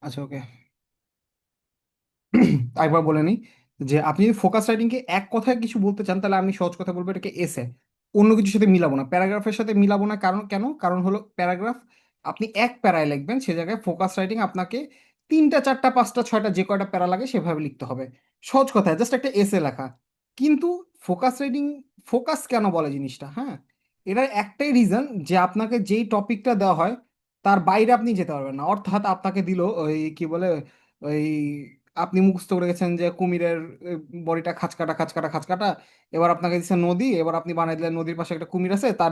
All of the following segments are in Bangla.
আচ্ছা, ওকে। একবার বলে নিই যে আপনি যদি ফোকাস রাইটিংকে এক কথায় কিছু বলতে চান, তাহলে আমি সহজ কথা বলবো এটাকে এসে। অন্য কিছুর সাথে মিলাবো না, প্যারাগ্রাফের সাথে মিলাবো না। কারণ কেন? কারণ হলো প্যারাগ্রাফ আপনি এক প্যারায় লিখবেন, সে জায়গায় ফোকাস রাইটিং আপনাকে তিনটা চারটা পাঁচটা ছয়টা যে কয়টা প্যারা লাগে সেভাবে লিখতে হবে। সহজ কথায় জাস্ট একটা এসে লেখা। কিন্তু ফোকাস রাইটিং, ফোকাস কেন বলে জিনিসটা, হ্যাঁ, এটার একটাই রিজন যে আপনাকে যেই টপিকটা দেওয়া হয় তার বাইরে আপনি যেতে পারবেন না। অর্থাৎ আপনাকে দিল ওই কি বলে, ওই আপনি মুখস্থ করে গেছেন যে কুমিরের বডিটা খাঁচকাটা খাঁচকাটা খাঁচকাটা, এবার আপনাকে দিচ্ছে নদী, এবার আপনি বানাই দিলেন নদীর পাশে একটা কুমির আছে, তার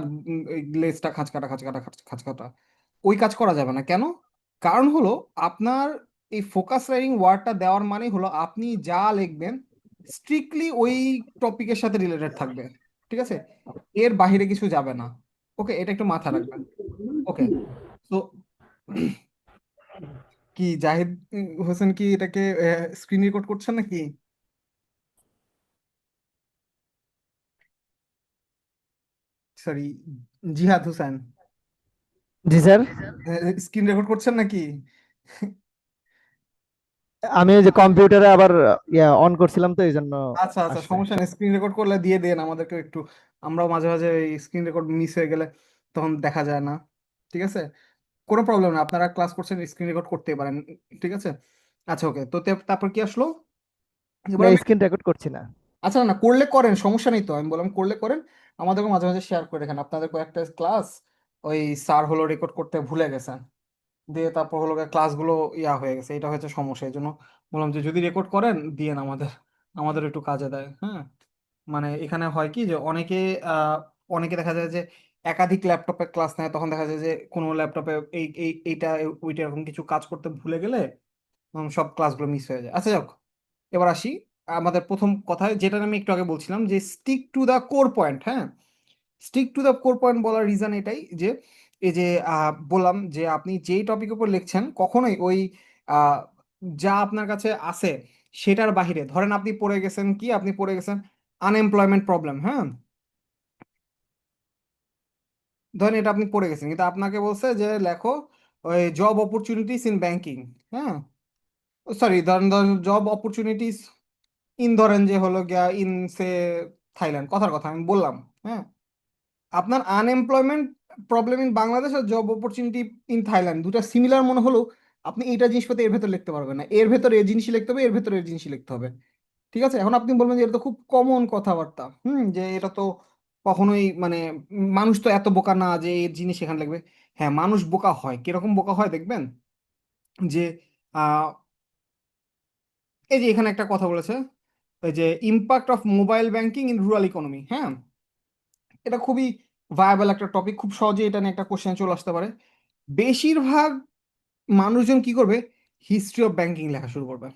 লেজটা খাঁচকাটা খাঁচকাটা খাঁচকাটা। ওই কাজ করা যাবে না। কেন? কারণ হলো আপনার এই ফোকাস রাইটিং ওয়ার্ডটা দেওয়ার মানে হলো আপনি যা লিখবেন স্ট্রিক্টলি ওই টপিকের সাথে রিলেটেড থাকবে। ঠিক আছে? এর বাইরে কিছু যাবে না। ওকে, এটা একটু মাথা রাখবেন। ওকে। তো কি জাহিদ হোসেন কি এটাকে স্ক্রিন রেকর্ড করছেন নাকি? সরি, জিহাদ হোসেন জি স্যার। স্ক্রিন রেকর্ড করছেন নাকি? আমি ওই যে কম্পিউটারে আবার অন করছিলাম তো এই জন্য আচ্ছা আচ্ছা, আসছে। সমস্যা নেই, স্ক্রিন রেকর্ড করলে দিয়ে দেন আমাদেরকে একটু। আমরাও মাঝে মাঝে স্ক্রিন রেকর্ড মিস হয়ে গেলে তখন দেখা যায় না। ঠিক আছে, কোনো প্রবলেম না, আপনারা ক্লাস করছেন, স্ক্রিন রেকর্ড করতেই পারেন। ঠিক আছে। আচ্ছা, ওকে। তো তারপর কি আসলো? এবার না, আমি, স্ক্রিন রেকর্ড করছি না। আচ্ছা না করলে করেন, সমস্যা নেই, তো আমি বললাম করলে করেন। আমাদেরকে মাঝে মাঝে শেয়ার করে রাখেন আপনাদের কয়েকটা ক্লাস। ওই স্যার হলো রেকর্ড করতে ভুলে গেছেন, দিয়ে তারপর হলো ক্লাসগুলো ইয়া হয়ে গেছে, এটা হচ্ছে সমস্যা। এই জন্য বললাম যে যদি রেকর্ড করেন দিয়েন আমাদের, আমাদের একটু কাজে দেয়। হ্যাঁ, মানে এখানে হয় কি যে অনেকে আহ, অনেকে দেখা যায় যে একাধিক ল্যাপটপে ক্লাস নেয়, তখন দেখা যায় যে কোনো ল্যাপটপে এইটা ওইটা এরকম কিছু কাজ করতে ভুলে গেলে সব ক্লাসগুলো মিস হয়ে যায়। আচ্ছা, যাক, এবার আসি আমাদের প্রথম কথায়, যেটা আমি একটু আগে বলছিলাম যে stick to the core point. হ্যাঁ, stick to the core point বলার রিজন এটাই যে এই যে বললাম যে আপনি যেই টপিক উপর লিখছেন কখনোই ওই আহ, যা আপনার কাছে আছে সেটার বাহিরে, ধরেন আপনি পড়ে গেছেন কি, আপনি পড়ে গেছেন আনএমপ্লয়মেন্ট প্রবলেম। হ্যাঁ, ধরেন এটা আপনি পড়ে গেছেন, কিন্তু আপনাকে বলছে যে লেখো ওই জব অপরচুনিটিস ইন ব্যাংকিং। হ্যাঁ, সরি, ধরেন ধরেন জব অপরচুনিটিস ইন, ধরেন যে হলো গিয়া ইন সে থাইল্যান্ড, কথার কথা আমি বললাম। হ্যাঁ, আপনার আনএমপ্লয়মেন্ট প্রবলেম ইন বাংলাদেশ আর জব অপরচুনিটি ইন থাইল্যান্ড দুটা সিমিলার মনে হলেও আপনি এইটা জিনিসপাতি এর ভেতর লিখতে পারবেন না, এর ভেতরে এই জিনিসই লিখতে হবে, এর ভেতরে এই জিনিসই লিখতে হবে। ঠিক আছে, এখন আপনি বলবেন যে এটা তো খুব কমন কথাবার্তা, যে এটা তো কখনোই মানে মানুষ তো এত বোকা না যে এই জিনিস এখানে লিখবে। হ্যাঁ, মানুষ বোকা হয়, কিরকম বোকা হয় দেখবেন যে আহ এই যে এখানে একটা কথা বলেছে, ওই যে impact of mobile banking in rural economy. হ্যাঁ, এটা খুবই ভায়াবল একটা টপিক, খুব সহজে এটা নিয়ে একটা কোশ্চেন চলে আসতে পারে। বেশিরভাগ মানুষজন কি করবে, হিস্ট্রি অফ ব্যাংকিং লেখা শুরু করবে।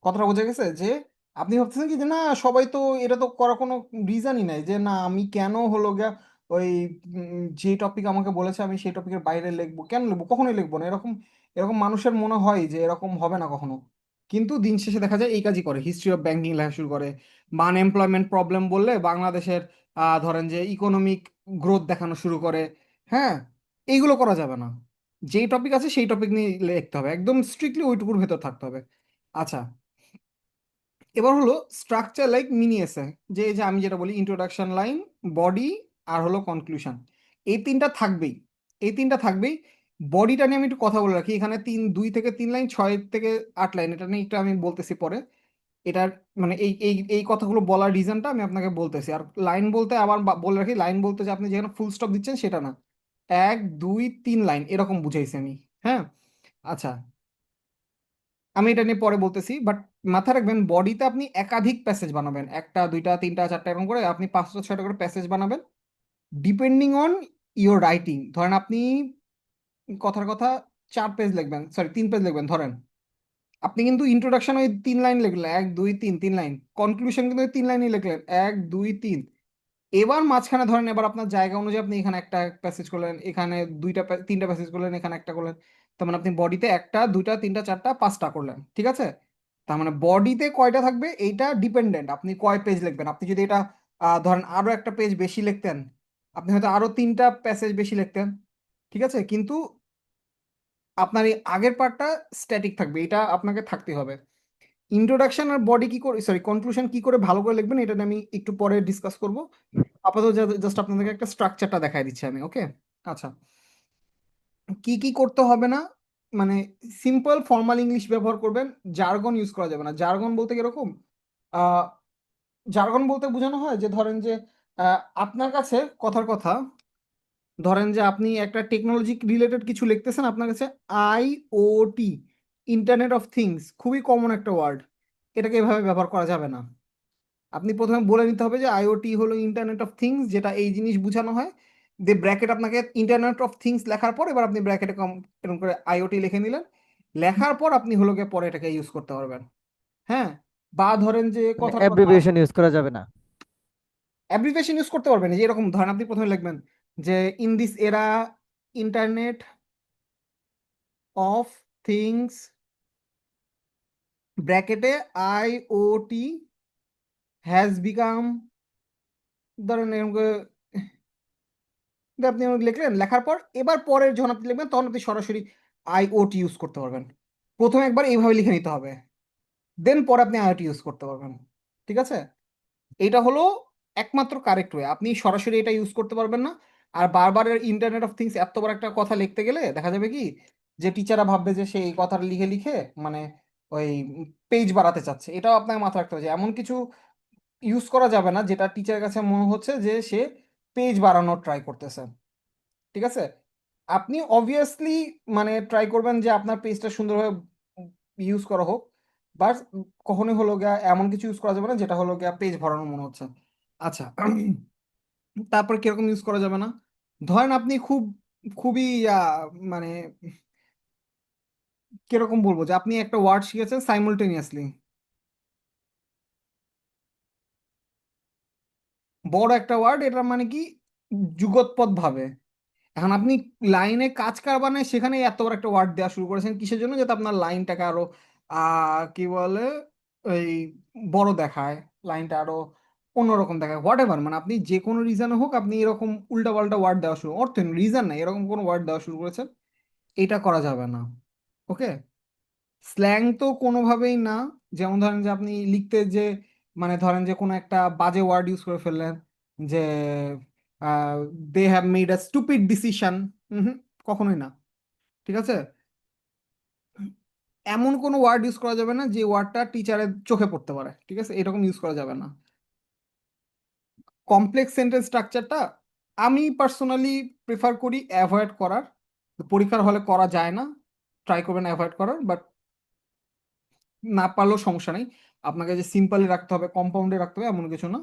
কথাটা বোঝা গেছে যে আপনি ভাবতেছেন কি যে না সবাই তো, এটা তো করার কোনো রিজনই নাই, যে না আমি কেন হলো গিয়া ওই যে টপিক আমাকে বলেছে আমি সেই টপিকের বাইরে লিখবো, কেন লিখবো, কখনোই লিখবো না, এরকম এরকম মানুষের মনে হয় যে এরকম হবে না কখনো। কিন্তু দিন শেষে দেখা যায় এই কাজই করে, হিস্ট্রি অফ ব্যাংকিং লেখা শুরু করে। বা আনএমপ্লয়মেন্ট প্রবলেম বললে বাংলাদেশের ধরেন যে ইকোনমিক গ্রোথ দেখানো শুরু করে। হ্যাঁ, এইগুলো করা যাবে না, যেই টপিক আছে সেই টপিক নিয়ে লিখতে হবে, একদম স্ট্রিক্টলি ওইটুকুর ভেতর থাকতে হবে। আচ্ছা, এবার হলো স্ট্রাকচার লাইক মিনি এসে, যে এই যে আমি যেটা বলি ইন্ট্রোডাকশন লাইন, বডি, আর হলো কনক্লুশন। এই তিনটা থাকবেই, এই তিনটা থাকবেই। বডিটা নিয়ে আমি একটু কথা বলে রাখি, এখানে 2 থেকে 3 লাইন, 6 থেকে 8 লাইন, এটা নিয়ে একটু আমি বলতেছি পরে। এটার মানে এই এই এই কথাগুলো বলার রিজনটা আমি আপনাকে বলতেছি। আর লাইন বলতে আবার বলে রাখি, লাইন বলতে যে আপনি যেখানে ফুল স্টপ দিচ্ছেন সেটা না, 1 2 3 লাইন এরকম বুঝাইছি আমি। হ্যাঁ, আচ্ছা, আমি এটা নিয়ে পরে বলতেছি, বাট মাথায় রাখবেন বডিতে আপনি একাধিক প্যাসেজ বানাবেন, একটা দুইটা তিনটা চারটা এরকম করে আপনি পাঁচটা ছয়টা করে প্যাসেজ বানাবেন, ডিপেন্ডিং অন ইওর রাইটিং। ধরেন আপনি কথার কথা 4 পেজ লিখবেন, সরি 3 পেজ লিখবেন ধরেন, আপনি কিন্তু ইন্ট্রোডাকশন ওই 3 লাইন লিখলেন, 1 2 3 3 লাইন, কনক্লুশন কিন্তু ওই 3 লাইনই লিখলেন, 1 2 3। এবার মাঝখানে ধরেন এবার আপনার জায়গা অনুযায়ী আপনি এখানে একটা প্যাসেজ করলেন, এখানে তিনটা প্যাসেজ করলেন, এখানে একটা করলেন। তার মানে আপনি বডিতে একটা দুইটা তিনটা চারটা পাঁচটা করলেন। ঠিক আছে, তার মানে বডিতে কয়টা থাকবে এইটা ডিপেন্ডেন্ট আপনি কয় পেজ লিখবেন। আপনি যদি এটা ধরেন আরো একটা পেজ বেশি লিখতেন, আপনি হয়তো আরো 3টা প্যাসেজ বেশি লিখতেন। ঠিক আছে, কিন্তু আপনার এই আগের পার্টটা স্ট্যাটিক থাকবে, এটা আপনাকে থাকতে হবে। ইন্ট্রোডাকশন আর বডি কি করে, সরি কনক্লুশন কি করে ভালো করে লিখবেন এটা নিয়ে আমি একটু পরে ডিসকাস করব। আপাতত জাস্ট আপনাদেরকে একটা স্ট্রাকচারটা দেখাই দিচ্ছি আমি, ওকে? আচ্ছা, কি কি করতে হবে না, মানে সিম্পল ফর্মাল ইংলিশ ব্যবহার করবেন, জার্গন ইউজ করা যাবে না। জার্গন বলতে কিরকম, আহ জার্গন বলতে বোঝানো হয় যে ধরেন যে আপনার কাছে কথার কথা, ধরেন যে আপনি একটা টেকনোলজি রিলেটেড কিছু লিখতেছেন, আপনার কাছে আইওটি, ইন্টারনেট অফ থিংস, খুবই কমন একটা ওয়ার্ড, এটাকে এভাবে ব্যবহার করা যাবে না। আপনি প্রথমে বলে নিতে হবে যে আইওটি হলো ইন্টারনেট অফ থিংস, যেটা এই জিনিস বোঝানো হয়। ব্র্যাকেট আপনাকে ইন্টারনেট অফ থিংস লেখার পর এবার আপনি ব্র্যাকেটে কম এরকম করে আইওটি লিখে নিলেন। লেখার পর আপনি হলো গিয়ে পরে এটাকে ইউজ করতে পারবেন। হ্যাঁ, বা ধরেন যে মানে কথার কথা, অ্যাব্রিভিয়েশন ইউজ করা যাবে না? অ্যাব্রিভিয়েশন ইউজ করতে পারবেন, যে এরকম ধরেন আপনি প্রথমে লিখবেন যে in this era internet of things ব্র্যাকেটে আইওটি হ্যাজ বিকাম, ধরেন এরকম করে আপনি লিখলেন। লেখার পর এবার পরের যখন আপনি লিখবেন তখন আপনি সরাসরি আইওটি ইউজ করতে পারবেন। প্রথমে একবার এইভাবে লিখে নিতে হবে, দেন পরে আপনি আইওটি ইউজ করতে পারবেন। ঠিক আছে? এটা হলো একমাত্র কারেক্ট ওয়ে, আপনি সরাসরি এটা ইউজ করতে পারবেন না। আর বারবার ইন্টারনেট অফ থিংস এত বড় একটা কথা লিখতে গেলে দেখা যাবে কি, যে টিচাররা ভাববে যে সে এই কথাটা লিখে লিখে মানে ওই পেজ বাড়াতে চাচ্ছে। এটাও আপনাকে মাথায় রাখতে হবে যে এমন কিছু ইউজ করা যাবে না যেটা টিচারের কাছে মনে হচ্ছে যে সে পেজ বাড়ানোর ট্রাই করতেছে। ঠিক আছে? আপনি অবভিয়াসলি মানে ট্রাই করবেন যে আপনার পেজটা সুন্দরভাবে ইউজ করা হোক, বাট কখনোই হলো গিয়া এমন কিছু ইউজ করা যাবে না যেটা হলো গিয়া পেজ ভরানো মনে হচ্ছে। আচ্ছা, তারপর কিরকম ইউজ করা যাবে না, ধরেন আপনি খুবই মানে কিরকম বলবো, যে আপনি একটা ওয়ার্ড শিখেছেন সাইমultaneously, বড় একটা ওয়ার্ড, এটা মানে কি যুগোৎপদ ভাবে। এখন আপনি লাইনে কাজ কারবানে সেখানে এত বড় একটা ওয়ার্ড দেওয়া শুরু করেছেন কিসের জন্য, যাতে আপনার লাইনটাকে আরো কি বলে ওই বড় দেখায়, লাইনটা আরো অন্যরকম দেখায়, হোয়াট এভার, মানে আপনি যে কোনো রিজনে হোক আপনি এরকম উল্টাপাল্টা ওয়ার্ড দেওয়া শুরু, অর্থহীন রিজন নাই এরকম কোনো ওয়ার্ড দেওয়া শুরু করেছেন, এটা করা যাবে না। ওকে? স্ল্যাং তো কোনোভাবেই না। যেমন ধরেন যে আপনি লিখতে যে মানে ধরেন যে কোনো একটা বাজে ওয়ার্ড ইউজ করে ফেললেন, যে they have made a stupid decision, কখনোই না। ঠিক আছে? এমন কোনো ওয়ার্ড ইউজ করা যাবে না যে ওয়ার্ডটা টিচারের চোখে পড়তে পারে। ঠিক আছে? এরকম ইউজ করা যাবে না। কমপ্লেক্স সেন্টেন্স স্ট্রাকচারটা আমি পার্সোনালি প্রেফার করি অ্যাভয়েড করার, পরীক্ষার হলে করা যায় না, ট্রাই করবেন অ্যাভয়েড করার, বাট না পারলেও সমস্যা নেই। আপনাকে যে সিম্পলি রাখতে হবে কম্পাউন্ডে রাখতে হবে এমন কিছু না,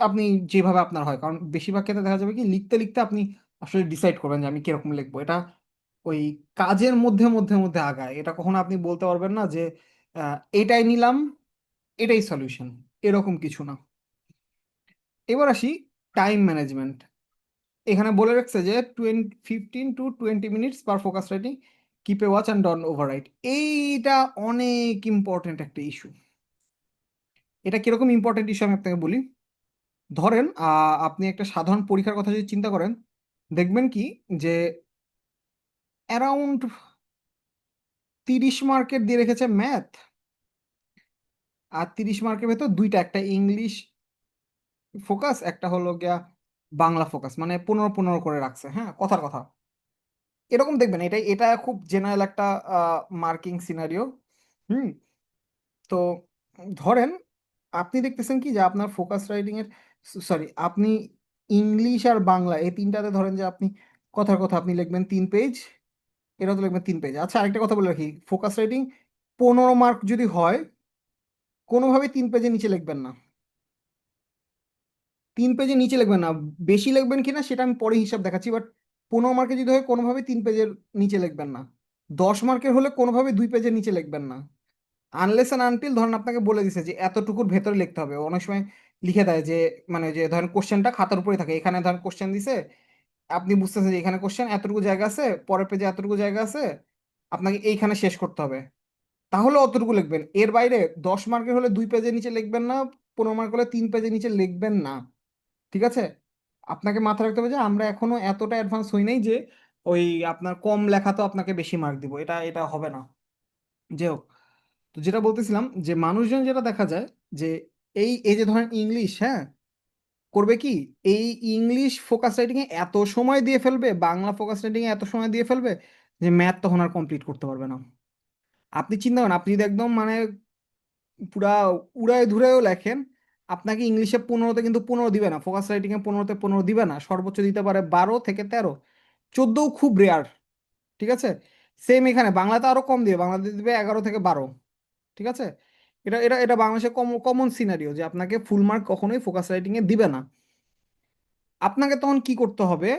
আপনি যেভাবে আপনার হয়, কারণ বেশিরভাগ ক্ষেত্রে দেখা যাবে কি লিখতে লিখতে আপনি আসলে ডিসাইড করবেন যে আমি কিরকম লিখবো। এটা ওই কাজের মধ্যে মধ্যে মধ্যে আগায়, এটা কখনো আপনি বলতে পারবেন না যে এটাই নিলাম এটাই সলিউশন, এরকম কিছু না। এবার আসি টাইম ম্যানেজমেন্ট। এখানে বলে রাখছে যে 15 to 20 minutes per focus writing, keep a watch and don't overwrite. এইটা অনেক ইম্পর্টেন্ট একটা ইস্যু। এটা কিরকম ইম্পর্টেন্ট ইস্যু আমি আপনাকে বলি। ধরেন আপনি একটা সাধারণ পরীক্ষার কথা যদি চিন্তা করেন, দেখবেন কি যে অ্যারাউন্ড 30 মার্কের দিয়ে রেখেছে ম্যাথ, আর 30 মার্কের ভেতর দুইটা, একটা ইংলিশ ফোকাস, একটা হলো গিয়া বাংলা ফোকাস, মানে 15 15 করে রাখছে। হ্যাঁ, কথার কথা এরকম দেখবেন, এটা এটা খুব জেনারেল একটা মার্কিং সিনারিও। হুম। তো ধরেন আপনি দেখতেছেন কি যে আপনার ফোকাস রাইটিং এর, সরি আপনি ইংলিশ আর বাংলা এই তিনটাতে ধরেন যে আপনি কথার কথা আপনি লিখবেন 3 পেজ, এটা তো লিখবেন 3 পেজ। আচ্ছা, আরেকটা কথা বলে রাখি, ফোকাস রাইটিং 15 মার্ক যদি হয় কোনোভাবেই 3 পেজের নিচে লিখবেন না। 3 পেজের নিচে লিখবেন না, বেশি লিখবেন কিনা সেটা আমি পরে হিসাব দেখাচ্ছি, বাট 15 মার্কে যদি হয় কোনোভাবেই 3 পেজের নিচে লিখবেন না। 10 মার্কের হলে কোনোভাবেই 2 পেজের নিচে লিখবেন না, আনলেস অ্যান্ড আনটিল ধরেন আপনাকে বলে দিছে যে এতটুকুর ভেতরে লিখতে হবে। অনেক সময় লিখে দেয় যে মানে যে ধরেন কোশ্চেনটা খাতার উপরে থাকে, এখানে ধরেন কোশ্চেন দিছে, আপনি বুঝতেছেন যে এখানে কোশ্চেন এতটুকু জায়গা আছে, পরের পেজে এতটুকু জায়গা আছে, আপনাকে এইখানে শেষ করতে হবে, তাহলে অতটুকু লিখবেন। এর বাইরে 10 মার্কের হলে 2 পেজের নিচে লিখবেন না, 15 মার্ক হলে 3 পেজের নিচে লিখবেন না। ঠিক আছে? আপনাকে মাথায় রাখতে হবে যে আমরা এখনো এতটা অ্যাডভান্স হই নাই যে ওই আপনার কম লেখা তো আপনাকে বেশি মার্ক দিব, এটা এটা হবে না। যে হোক, তো যেটা বলতেছিলাম যে মানুষজন যেটা দেখা যায় যে এই এই যে ধরেন ইংলিশ, হ্যাঁ, করবে কি, এই ইংলিশ ফোকাস রাইটিং এ এত সময় দিয়ে ফেলবে, বাংলা ফোকাস রাইটিং এ এত সময় দিয়ে ফেলবে যে ম্যাথ তখন আর কমপ্লিট করতে পারবে না। আপনি চিন্তা করেন, আপনি যদি একদম মানে পুরা উড়ায় ধুরায়ও লেখেন, আপনাকে ইংলিশে 15তে কিন্তু 15 দিবে না, ফোকাস রাইটিং এ 15তে 15 দিবে না, সর্বোচ্চ দিতে পারে 12 থেকে 13, 14ও খুব রেয়ার। ঠিক আছে, সেম এখানে বাংলাতে আরো কম দিবে, বাংলাতে দিবে 11 থেকে 12। ঠিক আছে, এটা এটা এটা বাংলাদেশে কমন সিনারিও যে আপনাকে ফুল মার্ক কখনোই ফোকাস রাইটিং এ দিবে না। আপনাকে তখন কি করতে হবে,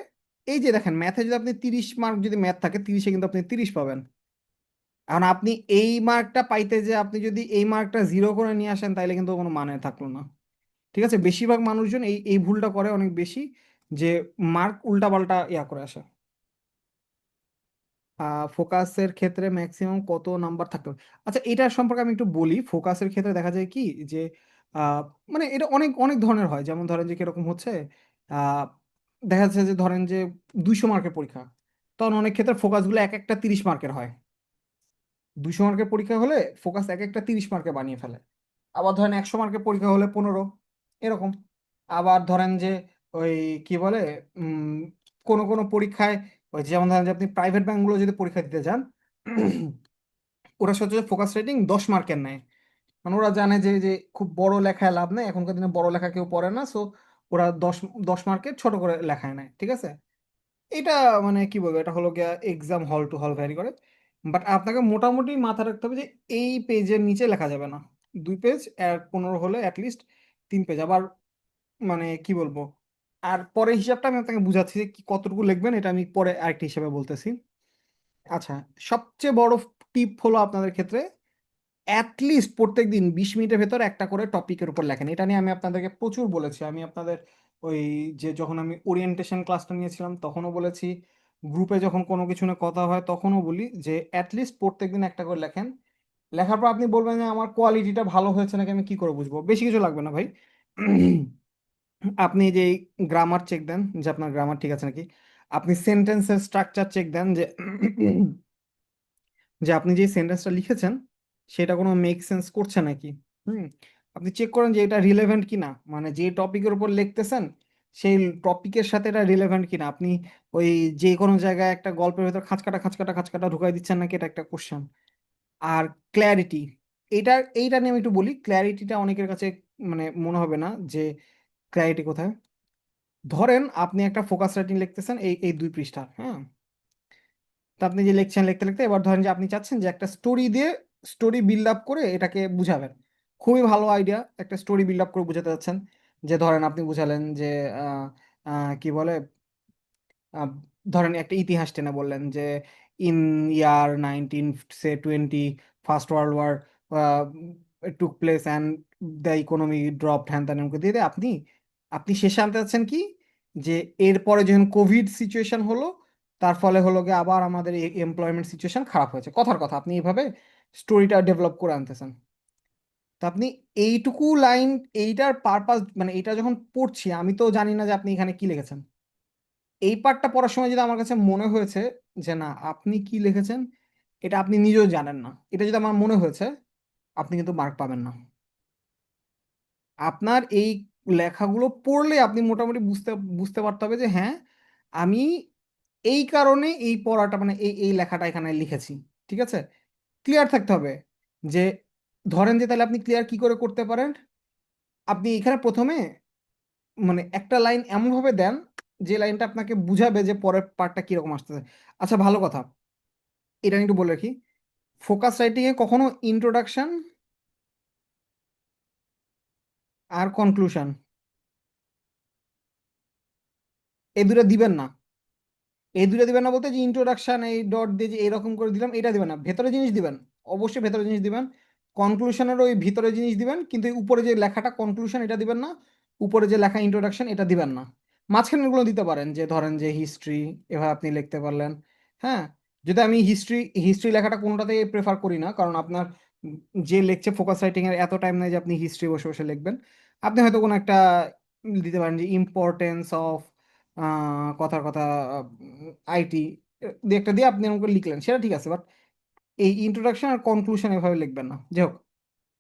এই যে দেখেন ম্যাথে যদি আপনি 30 মার্ক যদি ম্যাথ থাকে, 30-এ কিন্তু আপনি 30 পাবেন। এখন আপনি এই মার্কটা পাইতে যে আপনি যদি এই মার্কটা জিরো করে নিয়ে আসেন, তাইলে কিন্তু কোনো মানে থাকলো না। ঠিক আছে, বেশিরভাগ মানুষজন এই এই ভুলটা করে অনেক বেশি, যে মার্ক উল্টাপাল্টা ইয়া করে আসে। ফোকাসের ক্ষেত্রে ম্যাক্সিমাম কত নাম্বার থাকতে হবে? আচ্ছা, এটা সম্পর্কে আমি একটু বলি। ফোকাসের ক্ষেত্রে দেখা যায় কি যে আহ, মানে এটা অনেক অনেক ধরনের হয়, যেমন ধরেন যে কিরকম হচ্ছে, আহ, দেখা যাচ্ছে যে ধরেন যে 200 মার্কের পরীক্ষা, তখন অনেক ক্ষেত্রে ফোকাসগুলো এক একটা 30 মার্কের হয়। 200 মার্কের পরীক্ষা হলে ফোকাস এক একটা 30 মার্কে বানিয়ে ফেলে। আবার ধরেন 100 মার্কের পরীক্ষা হলে 15, এরকম। আবার ধরেন যে ওই কি বলে, উম কোন কোন পরীক্ষায়, ওই যেমন ধরেন যে আপনি প্রাইভেট ব্যাংকগুলো যদি পরীক্ষা দিতে যান, ওরা সহজে ফোকাস রেটিং 10 মার্কের নেয়। মানে ওরা জানে যে যে খুব বড় লেখায় লাভ নেই, এখনকার দিনে বড় লেখা কেউ পড়ে না, সো ওরা 10 10 মার্কের ছোট করে লেখায় নেয়। ঠিক আছে, এটা মানে কি বলবো, এটা হলো গিয়া এক্সাম হল টু হল ভ্যারি করে। বাট আপনাকে মোটামুটি মাথায় রাখতে হবে যে এই পেজের নিচে লেখা যাবে না, 2 পেজ, 15 হলে অ্যাটলিস্ট 3 পেজ। আবার মানে কি বলবো, আর পরে হিসাবটা আমি আপনাকে বুঝাচ্ছি যে কি কতটুকু লিখবেন, এটা আমি পরে আরেকটি হিসাবে বলতেছি। আচ্ছা, সবচেয়ে বড় টিপ হলো আপনাদের ক্ষেত্রে, অ্যাটলিস্ট প্রত্যেক দিন 20 মিনিটের ভেতর একটা করে টপিকের উপর লেখেন। এটা নিয়ে আমি আপনাদেরকে প্রচুর বলেছি, আমি আপনাদের ওই যে যখন আমি ওরিয়েন্টেশন ক্লাসটা নিয়েছিলাম তখনও বলেছি, গ্রুপে যখন কোনো কিছু নিয়ে কথা হয় তখনও বলি যে অ্যাটলিস্ট প্রত্যেক দিন একটা করে লেখেন। লেখার পর আপনি বলবেন যে আমার কোয়ালিটিটা ভালো হয়েছে নাকি, আমি কি করে বুঝবো? বেশি কিছু লাগবে না ভাই। আপনি যে গ্রামার চেক দেন যে আপনার গ্রামার ঠিক আছে নাকি, আপনি সেন্টেন্সের স্ট্রাকচার চেক দেন যে যে আপনি যে সেন্টেন্সটা লিখেছেন সেটা কোনো মেক সেন্স করছে নাকি। হুম, আপনি চেক করেন যে এটা রিলেভেন্ট কিনা, মানে যে টপিকের উপর লিখতেছেন সেই টপিকের সাথে এটা রিলেভেন্ট কিনা। আপনি ওই যে কোনো জায়গায় একটা গল্পের ভেতর খাঁচকাটা খাঁচকাটা খাঁচকাটা ঢুকাই দিচ্ছেন নাকি, এটা একটা কোশ্চেন। আর ক্ল্যারিটি, এইটা এইটা নিয়ে আমি একটু বলি। ক্ল্যারিটিটা অনেকের কাছে মানে মনে হবে না যে ক্ল্যারিটি কোথায়। ধরেন আপনি একটা ফোকাস রাইটিং লিখতেছেন এই এই 2 পৃষ্ঠা, হ্যাঁ, তো আপনি যে লিখছেন লিখতে লিখতে এবার ধরেন যে আপনি চাচ্ছেন যে একটা স্টোরি দিয়ে স্টোরি বিল্ড আপ করে এটাকে বুঝাবেন। খুবই ভালো আইডিয়া, একটা স্টোরি বিল্ড আপ করে বুঝাতে যাচ্ছেন। যে ধরেন আপনি বুঝালেন যে আহ, কি বলে, আহ, ধরেন একটা ইতিহাস টেনে বললেন যে in year 1920 first world war took place and the economy drop, হ্যান ত্যান অঙ্ক দিয়ে দিয়ে আপনি আপনি শেষে আনতে চাচ্ছেন কি, যে এরপরে যখন কোভিড সিচুয়েশন হলো, তার ফলে হলো গিয়ে আবার আমাদের এমপ্লয়মেন্ট সিচুয়েশন খারাপ হয়েছে, কথার কথা আপনি এইভাবে স্টোরিটা ডেভেলপ করে আনতেছেন। তো আপনি এইটুকু লাইন, এইটার পারপাস মানে এটা যখন পড়ছি আমি তো জানি না যে আপনি এখানে কি লিখেছেন। এই পার্টটা পড়ার সময় যদি আমার কাছে মনে হয়েছে যে না আপনি কি লিখেছেন এটা আপনি নিজেও জানেন না, এটা যদি আমার মনে হয়েছে, আপনি কিন্তু মার্ক পাবেন না। আপনার এই লেখাগুলো পড়লে আপনি মোটামুটি বুঝতে বুঝতে পারতে হবে যে হ্যাঁ, আমি এই কারণে এই পড়াটা মানে এই এই লেখাটা এখানে লিখেছি। ঠিক আছে, ক্লিয়ার থাকতে হবে যে, ধরেন যে তাহলে আপনি ক্লিয়ার কি করে করতে পারেন, আপনি এখানে প্রথমে মানে একটা লাইন এমন ভাবে দেন যে লাইনটা আপনাকে বুঝাবে যে পরের পার্টটা কিরকম আসতেছে। আচ্ছা, ভালো কথা, এটা আমি একটু বলে রাখি, ফোকাস রাইটিং এ কখনো ইন্ট্রোডাকশন আর কনক্লুশন এই দুটো দিবেন না। এই দুটো দিবেন না বলতে যে ইন্ট্রোডাকশন এই ডট দিয়ে যে এরকম করে দিলাম, এটা দিবেন না, ভেতরে জিনিস দিবেন। অবশ্যই ভেতরে জিনিস দিবেন, কনক্লুশনের ওই ভিতরে জিনিস দিবেন, কিন্তু এই উপরে যে লেখাটা কনক্লুশন এটা দিবেন না, উপরে যে লেখা ইন্ট্রোডাকশন এটা দিবেন না। মাঝখানে গুলো দিতে পারেন, যে ধরেন যে হিস্ট্রি, এভাবে আপনি লিখতে পারলেন। হ্যাঁ, যদি আমি হিস্ট্রি হিস্ট্রি লেখাটা কোনোটাতেই প্রেফার করি না, কারণ আপনার যে লেকচার ফোকাস রাইটিং এর এত টাইম নেই যে আপনি হিস্ট্রি বসে বসে লিখবেন। আপনি হয়তো কোনো একটা দিতে পারেন যে ইম্পর্টেন্স অফ, কথার কথা, আইটি, দু একটা দিয়ে আপনি আমাকে লিখলেন, সেটা ঠিক আছে, বাট এই ইন্ট্রোডাকশন আর কনক্লুশন এভাবে লিখবেন না। যাই হোক,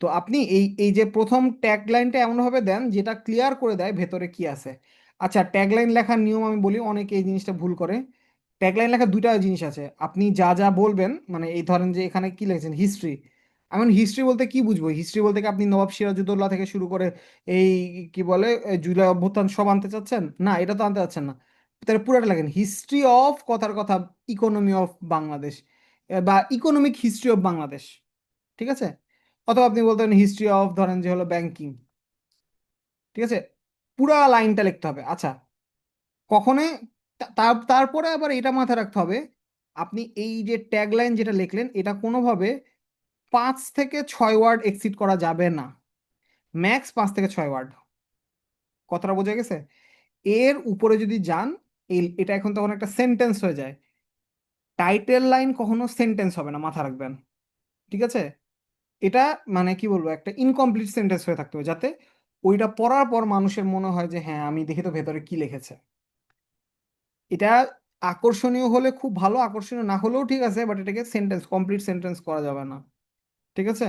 তো আপনি এই এই যে প্রথম ট্যাগ লাইনটা এমনভাবে দেন যেটা ক্লিয়ার করে দেয় ভেতরে কি আছে। আচ্ছা, ট্যাগ লাইন লেখার নিয়ম আমি বলি, অনেকে এই জিনিসটা ভুল করে। ট্যাগ লাইন লেখার দুইটা জিনিস আছে। আপনি যা যা বলবেন, মানে এই ধরেন যে এখানে কি লিখেছেন হিস্ট্রি, আমি হিস্ট্রি বলতে কি বুঝবো? হিস্ট্রি বলতে কি আপনি নবাব সিরাজউদ্দৌলা থেকে শুরু করে এই কি বলে জুলাই অভ্যুত্থান সব আনতে চাচ্ছেন? না, এটা তো আনতে চাচ্ছেন না। তাহলে পুরোটা লেখেন হিস্ট্রি অফ, কথার কথা, ইকোনমি অফ বাংলাদেশ, বা ইকোনমিক হিস্ট্রি অফ বাংলাদেশ। ঠিক আছে? অথবা আপনি বলতে পারেন হিস্ট্রি অফ, ধরেন যে হলো ব্যাংকিং। ঠিক আছে? পুরা লাইনটা লিখতে হবে। আচ্ছা, কখনে তারপরে আবার এটা মাথায় রাখতে হবে, আপনি এই যে ট্যাগ লাইন যেটা লিখলেন এটা কোনোভাবে 5 থেকে 6 ওয়ার্ড এক্সিড করা যাবে না। ম্যাক্স 5 থেকে 6 ওয়ার্ড। কথাটা বোঝা গেছে? এর উপরে যদি যান, এটা এখন তখন একটা সেন্টেন্স হয়ে যায়। টাইটেল লাইন কখনো সেন্টেন্স হবে না, মাথা রাখবেন। ঠিক আছে? এটা মানে কি বলবো, একটা ইনকমপ্লিট সেন্টেন্স হয়ে থাকতে হবে, যাতে ওইটা পড়ার পর মানুষের মনে হয় যে হ্যাঁ আমি দেখি তো ভেতরে কি লিখেছে। এটা আকর্ষণীয় হলে খুব ভালো, আকর্ষণীয় না হলেও ঠিক আছে, বাট এটাকে সেন্টেন্স, কমপ্লিট সেন্টেন্স করা যাবে না। ঠিক আছে?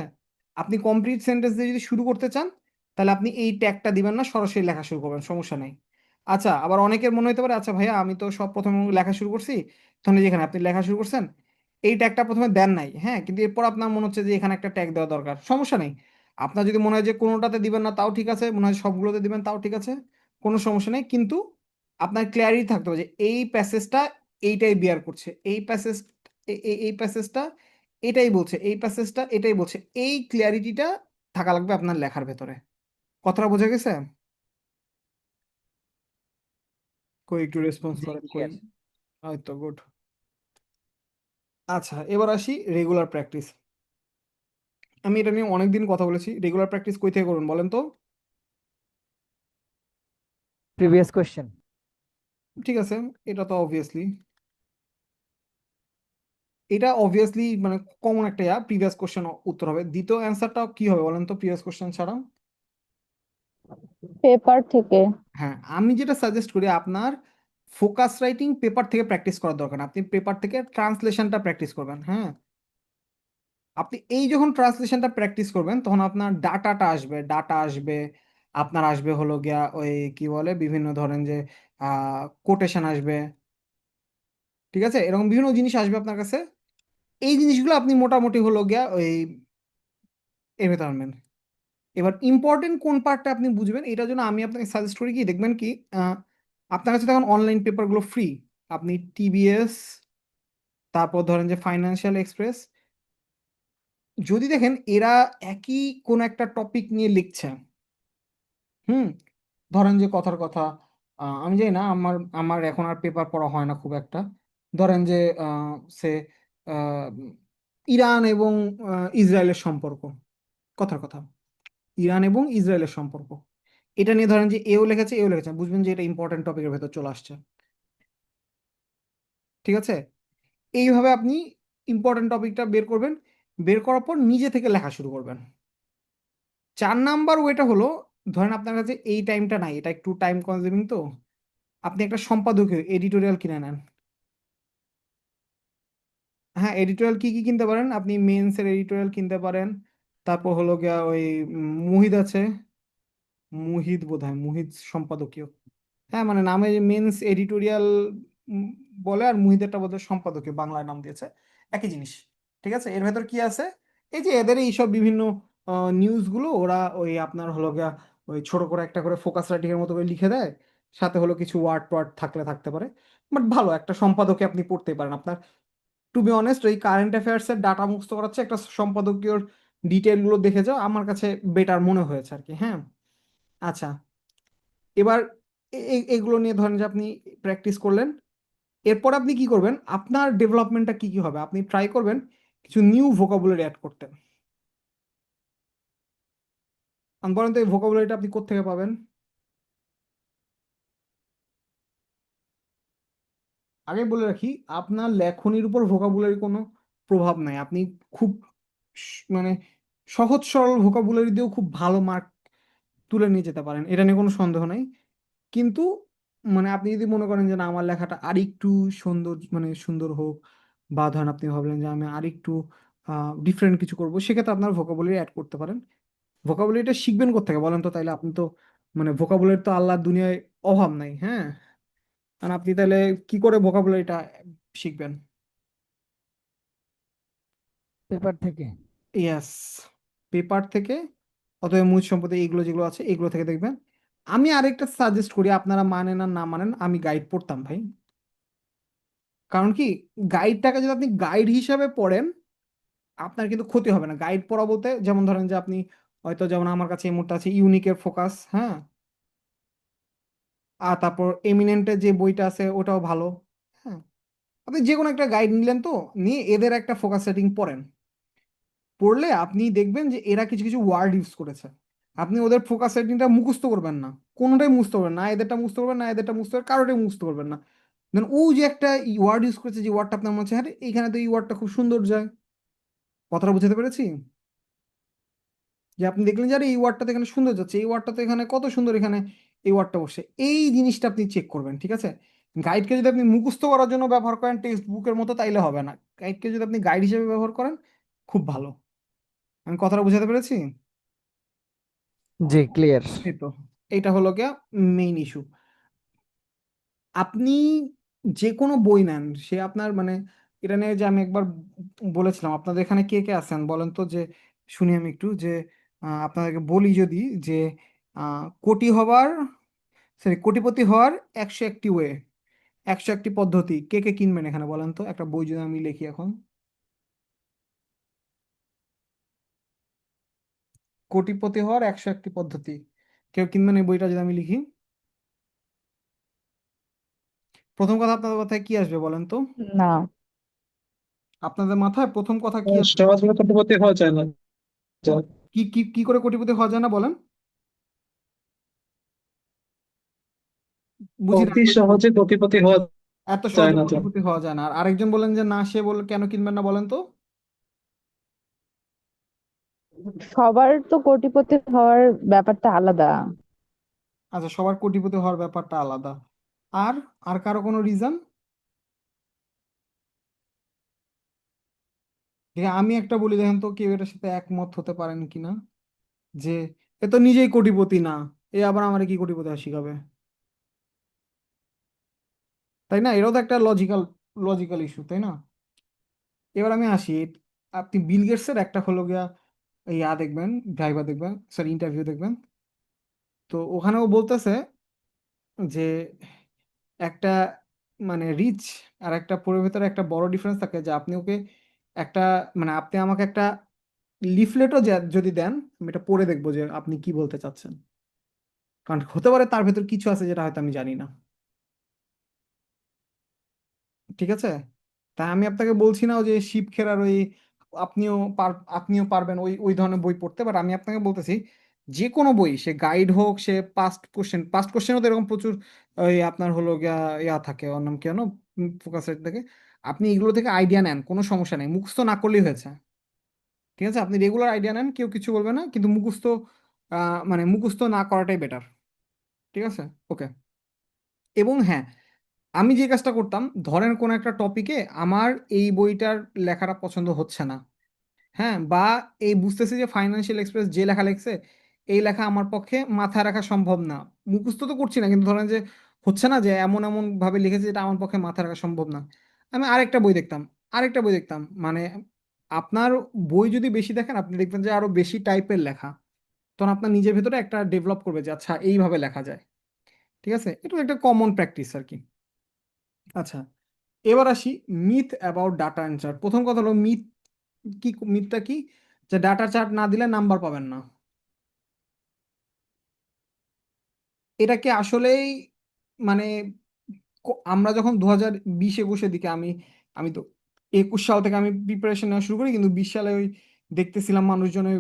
আপনি কমপ্লিট সেন্টেন্স দিয়ে যদি শুরু করতে চান, তাহলে আপনি এই ট্যাগটা দিবেন না, সরাসরি লেখা শুরু করবেন, সমস্যা নেই। আচ্ছা, আবার অনেকের মনে হতে পারে আচ্ছা ভাইয়া আমি তো সব প্রথমে লেখা শুরু করছি, তখন এই যেখানে আপনি লেখা শুরু করছেন এই ট্যাগটা প্রথমে দেন নাই, হ্যাঁ, কিন্তু এরপর আপনার মনে হচ্ছে যে এখানে একটা ট্যাগ দেওয়া দরকার, সমস্যা নেই। আপনার যদি মনে হয় যে কোনোটাতে দিবেন না তাও ঠিক আছে, মনে হয় সবগুলোতে দিবেন তাও ঠিক আছে, কোনো সমস্যা নেই। কিন্তু আপনার ক্লিয়ারিটি থাকতে হবে যে এই প্যাসেজটা এইটাই বিয়ার করছে, এই প্যাসেজ, এই প্যাসেজটা এটাই বলছে, এই প্যাসেজটা এটাই বলছে, এই ক্লিয়ারিটিটা থাকা লাগবে আপনার লেখার ভেতরে। কথাটা বোঝা গেছে? কই একটু রেসপন্স জি করেন কই। ক্লিয়ার। হয়তো গুড। আচ্ছা, এবার আসি রেগুলার প্র্যাকটিস। আমি এটা নিয়ে অনেকদিন কথা বলেছি, রেগুলার প্র্যাকটিস কই থেকে করুন বলেন তো? Previous question. ঠিক আছে, এটা তো অবভিয়াসলি, এটা অবভিয়াসলি মানে কমন একটা প্রিভিয়াস কোশ্চেন উত্তর হবে। দ্বিতীয় অ্যান্সারটা কি হবে বলেন তো প্রিভিয়াস কোশ্চেন ছাড়া? পেপার থেকে। হ্যাঁ, আমি যেটা সাজেস্ট করি আপনার ফোকাস রাইটিং পেপার থেকে প্র্যাকটিস করার দরকার না, আপনি পেপার থেকে ট্রান্সলেশনটা প্র্যাকটিস করবেন। হ্যাঁ, আপনি এই যখন ট্রান্সলেশনটা প্র্যাকটিস করবেন তখন আপনার ডাটাটা আসবে, ডাটা আসবে, আপনার আসবে হলো গিয়া ওই কি বলে বিভিন্ন ধরেন যে কোটেশন আসবে। ঠিক আছে? এরকম বিভিন্ন জিনিস আসবে আপনার কাছে। এই জিনিসগুলো আপনি মোটামুটি হলো গিয়া ওই এর ভেতর আনবেন। এবার ইম্পর্টেন্ট কোন পার্টটা আপনি বুঝবেন, এটার জন্য আমি আপনাকে সাজেস্ট করি কি, দেখবেন কি আপনার কাছে তখন অনলাইন পেপারগুলো ফ্রি, আপনি টিবিএস, তারপর ধরেন যে ফাইন্যান্সিয়াল এক্সপ্রেস, যদি দেখেন এরা একই কোন একটা টপিক নিয়ে লিখছে, হুম, ধরেন যে কথার কথা, আমি জানি না, আমার আমার এখন আর পেপার পড়া হয় না খুব একটা। ধরেন যে সে আহ, ইরান এবং ইসরায়েলের সম্পর্ক, কথার কথা, ইরান এবং ইসরায়েলের সম্পর্ক, এটা নিয়ে ধরেন যে এও লিখেছে এও লিখেছে, বুঝবেন যে এটা ইম্পর্টেন্ট টপিকের ভেতর চলে আসছে। ঠিক আছে? এইভাবে আপনি ইম্পর্টেন্ট টপিকটা বের করবেন, বের করার পর নিজে থেকে লেখা শুরু করবেন। 4 নাম্বার ওয়েটা হলো, ধরেন আপনার কাছে এই টাইমটা নাই, এটা একটু টাইম কনজিউমিং, তো আপনি একটা সম্পাদকীয় এডিটোরিয়াল কিনে নেন। হ্যাঁ, এডিটোরিয়াল কি কি কিনতে পারেন, আপনি মেন্সের এডিটোরিয়াল কিনতে পারেন, তারপর হলো গিয়া ওই মুহিত আছে, মুহিত বোধহয়, মুহিত সম্পাদকীয়, হ্যাঁ মানে নামে মেন্স এডিটোরিয়াল বলে, আর মুহিতেরটা বোধহয় সম্পাদকীয় বাংলায় নাম দিয়েছে, একই জিনিস। ঠিক আছে? এর ভেতর কি আছে, এই যে এদের এইসব বিভিন্ন নিউজগুলো ওরা ওই আপনার হলো গিয়া ওই ছোট করে একটা করে ফোকাস রাইটিং এর মতো করে লিখে দেয়, সাথে হলো কিছু ওয়ার্ড টোয়ার্ড থাকলে থাকতে পারে, বাট ভালো একটা সম্পাদকে আপনি পড়তে পারেন। আপনার টু বি অনেস্ট ওই কারেন্ট অ্যাফেয়ার্স এর ডাটা মুখস্থ করাচ্ছে একটা সম্পাদকীয় ডিটেল গুলো দেখে যাও, আমার কাছে বেটার মনে হয়েছে আর কি। হ্যাঁ, আচ্ছা, এবার এগুলো নিয়ে ধরেন যে আপনি প্র্যাকটিস করলেন, এরপর আপনি কি করবেন, আপনার ডেভেলপমেন্টটা কি কি হবে, আপনি ট্রাই করবেন কিছু নিউ ভোকাবুলারি অ্যাড করতে। আমি বলেন তো এই ভোকাবুলারিটা আপনি কোত্থেকে পাবেন? আগে বলে রাখি, আপনার লেখনির উপর ভোকাবুলারি কোনো প্রভাব নাই, আপনি খুব মানে সহজ সরল ভোকাবুলারি দিয়েও খুব ভালো মার্ক তুলে নিয়ে যেতে পারেন, এটা নিয়ে কোনো সন্দেহ নাই। কিন্তু মানে আপনি যদি মনে করেন যে না আমার লেখাটা আরেকটু সুন্দর, মানে সুন্দর হোক, বা ধরেন আপনি ভাবলেন যে আমি আরেকটু ডিফারেন্ট কিছু করব, সেক্ষেত্রে আপনার ভোকাবুলারি অ্যাড করতে পারেন। ভোকাবুলারিটা শিখবেন কোত্থেকে বলেন তো? তাইলে আপনি তো, মানে ভোকাবুলারি তো আল্লাহর দুনিয়ায় অভাব নাই, হ্যাঁ। আর আপনি তাহলে কি করে ভোকাবুলারিটা শিখবেন? পেপার থেকে। ইয়াস, পেপার থেকে, অথবা মুজ সম্পদে, এগুলো যেগুলো আছে এগুলো থেকে দেখবেন। আমি আরেকটা সাজেস্ট করি, আপনারা মানেন আর না মানেন, আমি গাইড পড়তাম ভাই। কারণ কি, গাইডটাকে যদি আপনি গাইড হিসাবে পড়েন, আপনার কিন্তু ক্ষতি হবে না। গাইড পড়া বলতে যেমন ধরেন যে আপনি হয়তো, যেমন আমার কাছে এই মুহূর্তে আছে ইউনিকের ফোকাস, হ্যাঁ। আর তারপর এমিনেন্টের যে বইটা আছে ওটাও ভালো, হ্যাঁ। আপনি যে কোনো একটা গাইড নিলেন, তো নিয়ে এদের একটা ফোকাস সেটিং পড়েন। পড়লে আপনি দেখবেন যে এরা কিছু কিছু ওয়ার্ড ইউজ করেছে। আপনি ওদের ফোকাস সেটিংটা মুখস্থ করবেন না, কোনোটাই মুখস্থ করবেন না, এদেরটা মুখস্থ করবেন না, এদেরটা মুখস্থ করবেন, কারোটাই মুখস্থ করবেন না। দেন ও যে একটা ওয়ার্ড ইউজ করেছে, যে ওয়ার্ডটা আপনার মনে হচ্ছে হ্যাঁ এইখানে তো এই ওয়ার্ডটা খুব সুন্দর যায়, কথাটা বুঝতে পেরেছি? যে আপনি দেখলেন যে আরে এই ওয়ার্ডটা তো এখানে সুন্দর যাচ্ছে, এই ওয়ার্ডটা তো এখানে কত সুন্দর, এখানে এই ওয়ার্ডটা বসে, এই জিনিসটা আপনি চেক করবেন, ঠিক আছে? গাইডকে যদি আপনি মুখস্থ করার জন্য ব্যবহার করেন টেক্সট বুকের মতো, তাইলে হবে না। গাইডকে যদি আপনি গাইড হিসেবে ব্যবহার করেন, খুব ভালো। আমি কথাটা বুঝাতে পেরেছি? জি, ক্লিয়ার। এই তো, এইটা হলো গিয়া মেইন ইস্যু। আপনি যে কোনো বই নেন, সে আপনার মানে, এটা নিয়ে যে আমি একবার বলেছিলাম, আপনাদের এখানে কে কে আছেন বলেন তো, যে শুনি আমি একটু, যে আপনাদেরকে বলি যদি, যে কোটি হবার, সরি, কোটিপতি হওয়ার 101টি ওয়ে, 101টি পদ্ধতি, কে কে কিনবেন এখানে বলেন তো, একটা বই যদি আমি লিখি এখন, কোটিপতি হওয়ার 101টি পদ্ধতি, কেউ কিনবেন এই বইটা যদি আমি লিখি? প্রথম কথা আপনাদের মাথায় কি আসবে বলেন তো? না। আপনাদের মাথায় প্রথম কথা কি আসবে? সহজে কোটিপতি হওয়া যায় না। কি কি কি করে কোটিপতি হওয়া যায় না বলেন? বুঝি না। অতি সহজে কোটিপতি হওয়া এত যায় সহজে না তো। কোটিপতি হওয়া যায় না। আর আরেকজন বলেন যে না, সে বলে কেন কিনবেন না বলেন তো? সবার তো কোটিপতি হওয়ার ব্যাপারটা আলাদা। আচ্ছা, সবার কোটিপতি হওয়ার ব্যাপারটা আলাদা। আর আর কারো কোনো রিজন? ঠিক আছে, আমি একটা বলি, দেখেন তো কেউ এটার সাথে একমত হতে পারেন কিনা, যে এ তো নিজেই কোটিপতি না, এ আবার আমার কি কোটিপতি হওয়া শিখাবে? তাই না? এটাও তো একটা লজিক্যাল লজিক্যাল ইস্যু, তাই না? এবার আমি আসি, আপনি বিল গেটসের একটা হলো গিয়া দেখবেন, ড্রাইভার দেখবেন, সরি, ইন্টারভিউ দেখবেন। তো ওখানেও বলতেছে যে একটা, মানে রিচ আর একটা পুরের ভেতরে একটা বড় ডিফারেন্স থাকে, যে আপনি ওকে একটা, মানে আপনি আমাকে একটা লিফলেটও যদি দেন, আমি এটা পড়ে দেখবো যে আপনি কি বলতে চাচ্ছেন। কারণ হতে পারে তার ভেতর কিছু আছে যেটা হয়তো আমি জানি না, ঠিক আছে? তাই আমি আপনাকে বলছি না যে শিব খেরার ওই, আপনিও আপনিও পারবেন ওই ওই ধরনের বই পড়তে, বাট আমি আপনাকে বলতেছি যে কোনো বই, সে গাইড হোক, সে পাস্ট কোশ্চেনও তো এরকম প্রচুর, ওই আপনার হলো গিয়া থাকে, ওর নাম কি জানো, ফোকাস থেকে, আপনি এগুলো থেকে আইডিয়া নেন, কোনো সমস্যা নেই, মুখস্থ না করলেই হয়েছে। ঠিক আছে, আপনি রেগুলার আইডিয়া নেন, কেউ কিছু বলবে না, কিন্তু মুখস্থ, মানে মুখস্থ না করাটাই বেটার। ঠিক আছে, ওকে। এবং হ্যাঁ, আমি যে কাজটা করতাম, ধরেন কোন একটা টপিকে আমার এই বইটার লেখাটা পছন্দ হচ্ছে না, হ্যাঁ, বা এই বুঝতেছি যে ফাইন্যান্সিয়াল এক্সপ্রেস যে লেখা লিখছে, এই লেখা আমার পক্ষে মাথায় রাখা সম্ভব না, মুখস্থ তো করছি না, কিন্তু ধরেন যে হচ্ছে না, যে এমন এমন ভাবে লিখেছে যেটা আমার পক্ষে মাথায় রাখা সম্ভব না, আমি আরেকটা বই দেখতাম, মানে আপনার বই যদি বেশি দেখেন, আপনি দেখবেন যে আরো বেশি টাইপের লেখা, তখন আপনার নিজের ভেতরে একটা ডেভেলপ করবে যে আচ্ছা এইভাবে লেখা যায়। ঠিক আছে, এটা একটা কমন প্র্যাকটিস আর কি। আচ্ছা, এবার আসি myth about data and chart. প্রথম কথা হলো মিথ, কি মিথটা কি? যে ডাটা চার্ট না দিলে নাম্বার পাবেন না। এটা কি আসলেই, মানে আমরা যখন 2020-21-এর দিকে, আমি আমি তো 21 সাল থেকে আমি প্রিপারেশন নেওয়া শুরু করি, কিন্তু 20 সালে ওই দেখতেছিলাম মানুষজন ওই,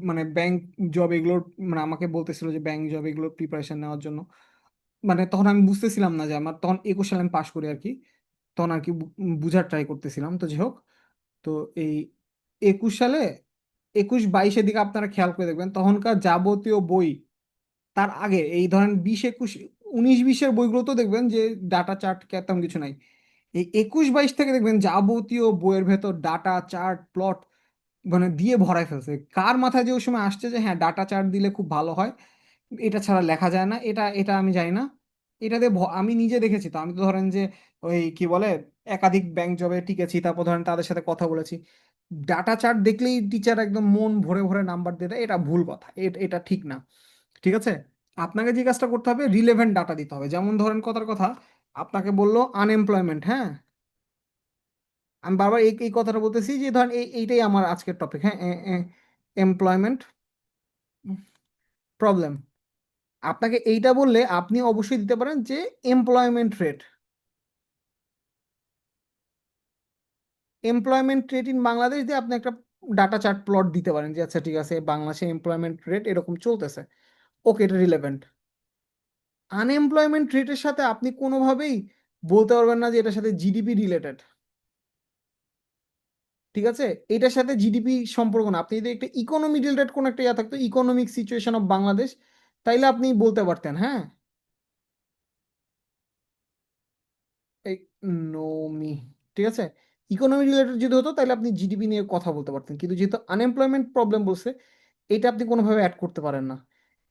মানে ব্যাংক জব এগুলোর, মানে আমাকে বলতেছিল যে ব্যাংক জব এগুলোর প্রিপারেশন নেওয়ার জন্য। মানে তখন আমি বুঝতেছিলাম না, যে আমার তখন 21 সালে আমি পাশ করি আর কি, তখন আর কি বুঝার ট্রাই করতেছিলাম, তো যাই হোক। তো এই 21 সালে, 21-22-এর দিকে আপনারা খেয়াল করে দেখবেন, তখনকার যাবতীয় বই, তার আগে এই ধরেন 20-21, 19-20-এর বইগুলো তো দেখবেন যে ডাটা চার্ট তেমন কিছু নাই। এই 21-22 থেকে দেখবেন যাবতীয় বইয়ের ভেতর ডাটা চার্ট প্লট মানে দিয়ে ভরায় ফেলছে। কার মাথায় যে ওই সময় আসছে যে হ্যাঁ ডাটা চার্ট দিলে খুব ভালো হয়, এটা ছাড়া লেখা যায় না, এটা এটা আমি জানি না। এটাতে আমি নিজে দেখেছি, তো আমি তো ধরেন যে ওই কি বলে একাধিক ব্যাংক জবে টিকেছি, তারপর ধরেন তাদের সাথে কথা বলেছি। ডাটা চার্ট দেখলেই টিচার একদম মন ভরে ভরে নাম্বার দিয়ে দেয়, এটা ভুল কথা, এটা ঠিক না। ঠিক আছে, আপনাকে যে কাজটা করতে হবে রিলেভেন্ট ডাটা দিতে হবে। যেমন ধরেন কথার কথা, আপনাকে বললো আনএমপ্লয়মেন্ট, হ্যাঁ, আমি বারবার এই এই কথাটা বলতেছি যে ধরেন এইটাই আমার আজকের টপিক, হ্যাঁ, এমপ্লয়মেন্ট প্রবলেম। আপনাকে এইটা বললে আপনি অবশ্যই দিতে পারেন যে employment rate, employment rate in Bangladesh দিয়ে আপনি একটা ডাটা চার্ট প্লট দিতে পারেন যে আচ্ছা ঠিক আছে বাংলাদেশে এমপ্লয়মেন্ট রেট এরকম চলতেছে, ওকে এটা রিলেভেন্ট। আনএমপ্লয়মেন্ট রেটের সাথে আপনি কোনোভাবেই বলতে পারবেন না যে এটার সাথে জিডিপি রিলেটেড। ঠিক আছে, এটার সাথে জিডিপি সম্পর্ক না। আপনি যদি একটা ইকোনমি রিলেটেড কোনো একটা ইয়া থাকতো, ইকোনমিক সিচুয়েশন অফ বাংলাদেশ, তাইলে আপনি বলতে পারতেন হ্যাঁ এই নোমি, ঠিক আছে, ইকোনমি রিলেটেড যদি হতো তাহলে আপনি জিডিপি নিয়ে কথা বলতে পারতেন, কিন্তু যেহেতু আনএমপ্লয়মেন্ট প্রবলেম বলছে, এটা আপনি কোনোভাবে অ্যাড করতে পারেন না।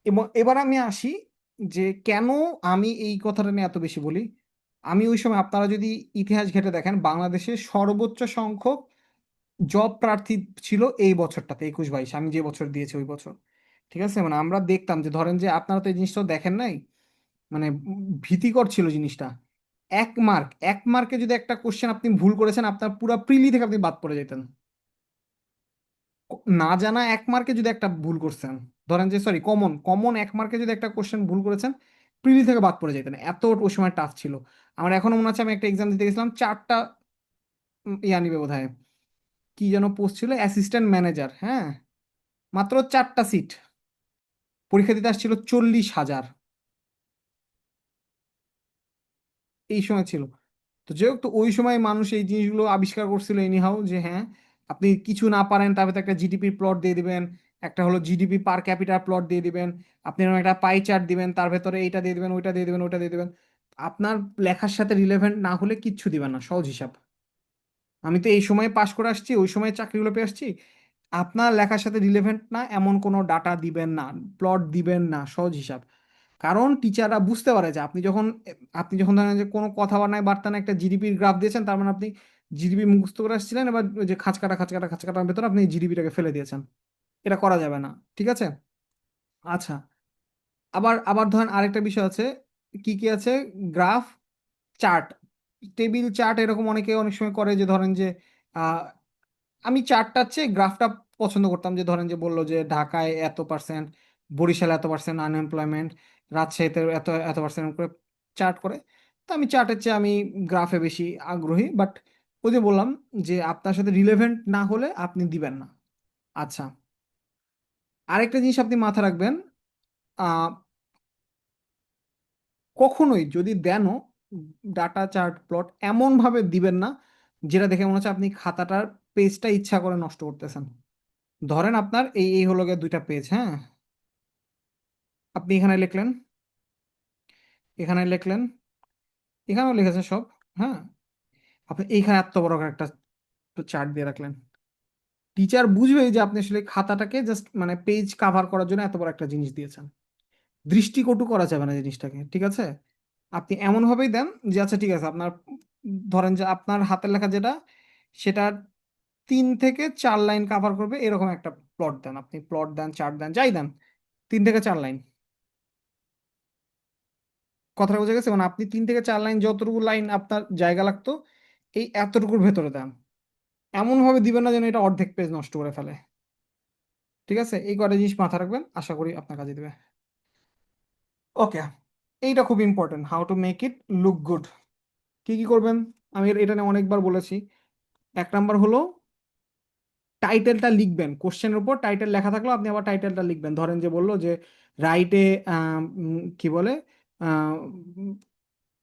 এবং এবার আমি আসি যে কেন আমি এই কথাটা নিয়ে এত বেশি বলি। আমি ওই সময় আপনারা যদি ইতিহাস ঘেঁটে দেখেন, বাংলাদেশের সর্বোচ্চ সংখ্যক জব প্রার্থী ছিল এই বছরটাতে 21-22, আমি যে বছর দিয়েছি ওই বছর। ঠিক আছে, মানে আমরা দেখতাম যে ধরেন যে আপনারা তো এই জিনিসটা দেখেন নাই, মানে ভীতিকর ছিল জিনিসটা। 1 মার্ক, 1 মার্কে যদি একটা কোশ্চেন আপনি ভুল করেছেন, আপনার পুরো প্রিলি থেকে আপনি বাদ পড়ে যেতেন। না জানা 1 মার্কে যদি একটা ভুল করছেন, ধরেন যে সরি কমন কমন 1 মার্কে যদি একটা কোশ্চেন ভুল করেছেন, প্রিলি থেকে বাদ পড়ে যেতেন, এত ওই সময় টাফ ছিল। আমার এখনো মনে আছে আমি একটা এক্সাম দিতে গেছিলাম, 4টা ইয়া নিবে বোধহয়, কি যেন পোস্ট ছিল, অ্যাসিস্ট্যান্ট ম্যানেজার, হ্যাঁ, মাত্র 4টা সিট, পরীক্ষা দিতে আসছিল 40,000, এই সময় ছিল। তো যাই হোক, তো ওই সময় মানুষ এই জিনিসগুলো আবিষ্কার করছিল এনিহাউ যে হ্যাঁ আপনি কিছু না পারেন তার ভেতরে একটা জিডিপি প্লট দিয়ে দিবেন, একটা হলো জিডিপি পার ক্যাপিটা প্লট দিয়ে দিবেন, আপনি এরকম একটা পাই চার্ট দিবেন, তার ভেতরে এইটা দিয়ে দিবেন, ওইটা দিয়ে দিবেন, ওইটা দিয়ে দিবেন। আপনার লেখার সাথে রিলেভেন্ট না হলে কিচ্ছু দিবেন না, সহজ হিসাব। আমি তো এই সময় পাশ করে আসছি, ওই সময় চাকরিগুলো পেয়ে আসছি। আপনার লেখার সাথে রিলেভেন্ট না এমন কোনো ডাটা দিবেন না, প্লট দিবেন না, সহজ হিসাব। কারণ টিচাররা বুঝতে পারে যে আপনি যখন ধরেন যে কোনো কথা বার্তায় বার্তা না একটা জিডিপির গ্রাফ দিয়েছেন, তার মানে আপনি জিডিপি মুখস্থ করে আসছিলেন, এবার ওই যে খাঁচ কাটার ভেতরে আপনি জিডিপিটাকে ফেলে দিয়েছেন। এটা করা যাবে না। ঠিক আছে, আচ্ছা, আবার আবার ধরেন আরেকটা বিষয় আছে, কি কি আছে, গ্রাফ, চার্ট, টেবিল চার্ট, এরকম অনেকে অনেক সময় করে যে ধরেন যে আহ, আমি চার্টটার চেয়ে গ্রাফটা পছন্দ করতাম, যে ধরেন যে বললো যে ঢাকায় এত%, বরিশালে এত% আনএমপ্লয়মেন্ট, রাজশাহীতে এত এত পার্সেন্ট করে চার্ট করে। তো আমি চার্টের চেয়ে আমি গ্রাফে বেশি আগ্রহী, বাট ওই যে বললাম যে আপনার সাথে রিলেভেন্ট না হলে আপনি দিবেন না। আচ্ছা, আরেকটা জিনিস আপনি মাথা রাখবেন, আহ, কখনোই যদি দেনও ডাটা চার্ট প্লট এমন ভাবে দিবেন না যেটা দেখে মনে হচ্ছে আপনি খাতাটার পেজটা ইচ্ছা করে নষ্ট করতেছেন। ধরেন আপনার এই এই হলো গিয়ে 2টা পেজ, হ্যাঁ, আপনি এখানে লিখলেন, এখানে লিখলেন, এখানেও লিখেছে সব, হ্যাঁ, আপনি এইখানে এত বড় করে একটা চার্ট দিয়ে রাখলেন, টিচার বুঝবে যে আপনি আসলে খাতাটাকে জাস্ট মানে পেজ কাভার করার জন্য এত বড় একটা জিনিস দিয়েছেন। দৃষ্টিকটু করা যাবে না জিনিসটাকে, ঠিক আছে। আপনি এমন ভাবেই দেন যে আচ্ছা ঠিক আছে, আপনার ধরেন যে আপনার হাতের লেখা যেটা, সেটা 3 থেকে 4 লাইন কাভার করবে এরকম একটা প্লট দেন, আপনি প্লট দেন, চার্ট দেন, যাই দেন, 3 থেকে 4 লাইন। কথাটা বোঝা গেছে, মানে আপনি 3 থেকে 4 লাইন, যতটুকু লাইন আপনার জায়গা লাগতো এই এতটুকুর ভেতরে দেন। এমন ভাবে দিবেন না যেন এটা অর্ধেক পেজ নষ্ট করে ফেলে। ঠিক আছে, এই কটা জিনিস মাথা রাখবেন, আশা করি আপনার কাজে দেবে। ওকে, এইটা খুব important, how to make it look good. কি কি করবেন, আমি এটা নিয়ে অনেকবার বলেছি। 1 নাম্বার হলো টাইটেলটা লিখবেন, কোশ্চেনের উপর টাইটেল লেখা থাকলো আপনি আবার টাইটেলটা লিখবেন। ধরেন যে বললো যে রাইটে কি বলে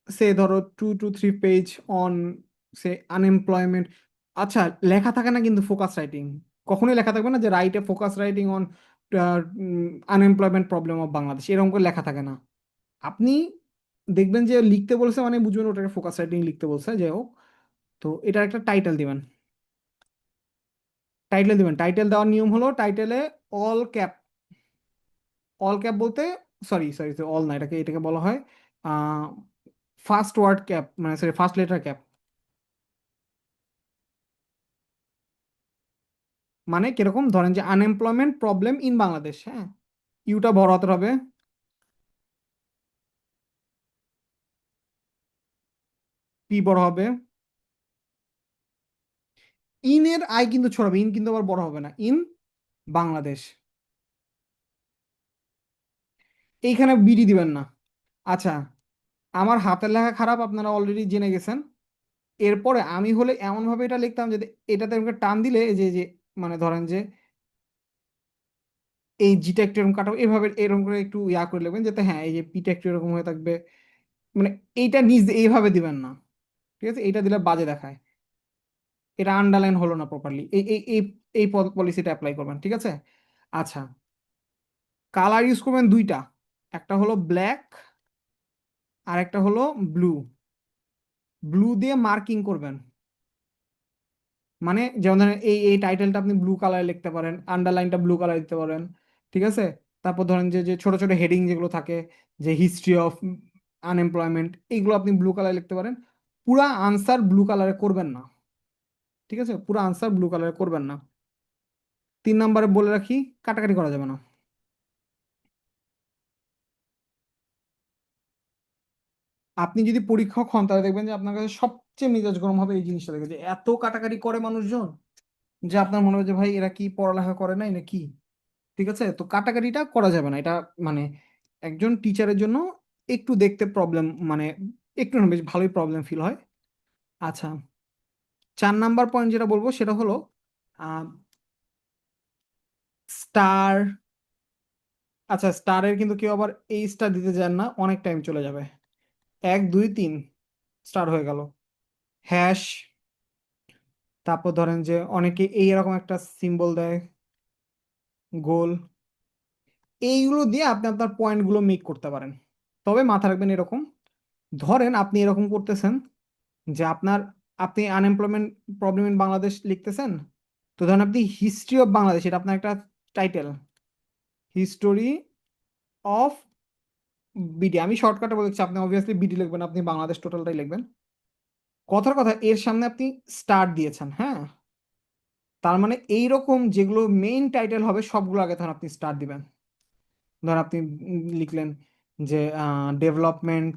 সে ধরো 2 to 3 page on say unemployment. আচ্ছা, লেখা থাকে না কিন্তু ফোকাস রাইটিং, কখনোই লেখা থাকবে না যে রাইটে focus writing on unemployment problem of Bangladesh, এরকম করে লেখা থাকে না। আপনি দেখবেন যে লিখতে বলছে মানে বুঝবেন ওটাকে ফোকাস রাইটিং লিখতে বলছে, যাই হোক। তো এটার একটা টাইটেল দিবেন, টাইটেল দেওয়ার নিয়ম হলো টাইটেলে অল ক্যাপ, অল ক্যাপ বলতে সরি সরি অল না, এটাকে এটাকে বলা হয় ফার্স্ট ওয়ার্ড ক্যাপ, মানে সরি ফার্স্ট লেটার ক্যাপ। মানে কিরকম, ধরেন যে আনএমপ্লয়মেন্ট প্রবলেম ইন বাংলাদেশ, হ্যাঁ, ইউটা বড় হাতের হবে, পি বড় হবে, ইনের আই কিন্তু ছোট হবে, ইন কিন্তু আবার বড় হবে না, ইন বাংলাদেশ। এইখানে বিডি দিবেন না। আচ্ছা, আমার হাতের লেখা খারাপ আপনারা অলরেডি জেনে গেছেন। এরপরে আমি হলে এমনভাবে এটা লিখতাম যে এটাতে আমাকে টান দিলে এই যে মানে ধরেন যে এই জিটা একটু এরকম কাটাবো, এভাবে এরকম করে একটু ইয়া করে নেবেন যাতে হ্যাঁ এই যে পিটা একটু এরকম হয়ে থাকবে, মানে এইটা নিজ এইভাবে দিবেন না, ঠিক আছে, এইটা দিলে বাজে দেখায়, এটা আন্ডারলাইন হলো না প্রপারলি, এই এই এই এই পলিসিটা অ্যাপ্লাই করবেন, ঠিক আছে। আচ্ছা, কালার ইউজ করবেন দুইটা, একটা হলো ব্ল্যাক আর একটা হলো ব্লু। ব্লু দিয়ে মার্কিং করবেন, মানে যেমন ধরেন এই এই টাইটেলটা আপনি ব্লু কালারে লিখতে পারেন, আন্ডারলাইনটা ব্লু কালার দিতে পারেন, ঠিক আছে। তারপর ধরেন যে যে ছোট ছোট হেডিং যেগুলো থাকে, যে হিস্ট্রি অফ আনএমপ্লয়মেন্ট, এইগুলো আপনি ব্লু কালারে লিখতে পারেন। পুরা আনসার ব্লু কালারে করবেন না, ঠিক আছে, পুরো আনসার ব্লু কালারে করবেন না। 3 নম্বরে বলে রাখি, কাটাকাটি করা যাবে না। আপনি যদি পরীক্ষক হন তাহলে দেখবেন যে আপনার কাছে সবচেয়ে মেজাজ গরম হবে এই জিনিসটা দেখে, যে এত কাটাকাটি করে মানুষজন, যে আপনার মনে হবে যে ভাই এরা কি পড়ালেখা করে নাই না কি, ঠিক আছে। তো কাটাকাটিটা করা যাবে না, এটা মানে একজন টিচারের জন্য একটু দেখতে প্রবলেম, মানে একটু না বেশ ভালোই প্রবলেম ফিল হয়। আচ্ছা, 4 নাম্বার পয়েন্ট যেটা বলবো সেটা হলো স্টার। আচ্ছা, স্টারের কিন্তু কেউ আবার এই স্টার দিতে যান না, অনেক টাইম চলে যাবে। 1 2 3 স্টার হয়ে গেল। হ্যাশ, তারপর ধরেন যে অনেকে এইরকম একটা সিম্বল দেয়, গোল, এইগুলো দিয়ে আপনি আপনার পয়েন্টগুলো মেক করতে পারেন। তবে মাথা রাখবেন এরকম, ধরেন আপনি এরকম করতেছেন যে আপনি আনএমপ্লয়মেন্ট প্রবলেম ইন বাংলাদেশ লিখতেছেন, তো ধরেন আপনি হিস্ট্রি অফ বাংলাদেশ, এটা আপনার একটা টাইটেল, হিস্টোরি অফ বিডি, আমি শর্টকাটে বলেছি, আপনি অবভিয়াসলি বিডি লিখবেন, আপনি বাংলাদেশ টোটালটাই লিখবেন। কথার কথা এর সামনে আপনি স্টার দিয়েছেন, হ্যাঁ, তার মানে এইরকম যেগুলো মেইন টাইটেল হবে সবগুলো আগে তখন আপনি স্টার দিবেন। ধর আপনি লিখলেন যে ডেভেলপমেন্ট,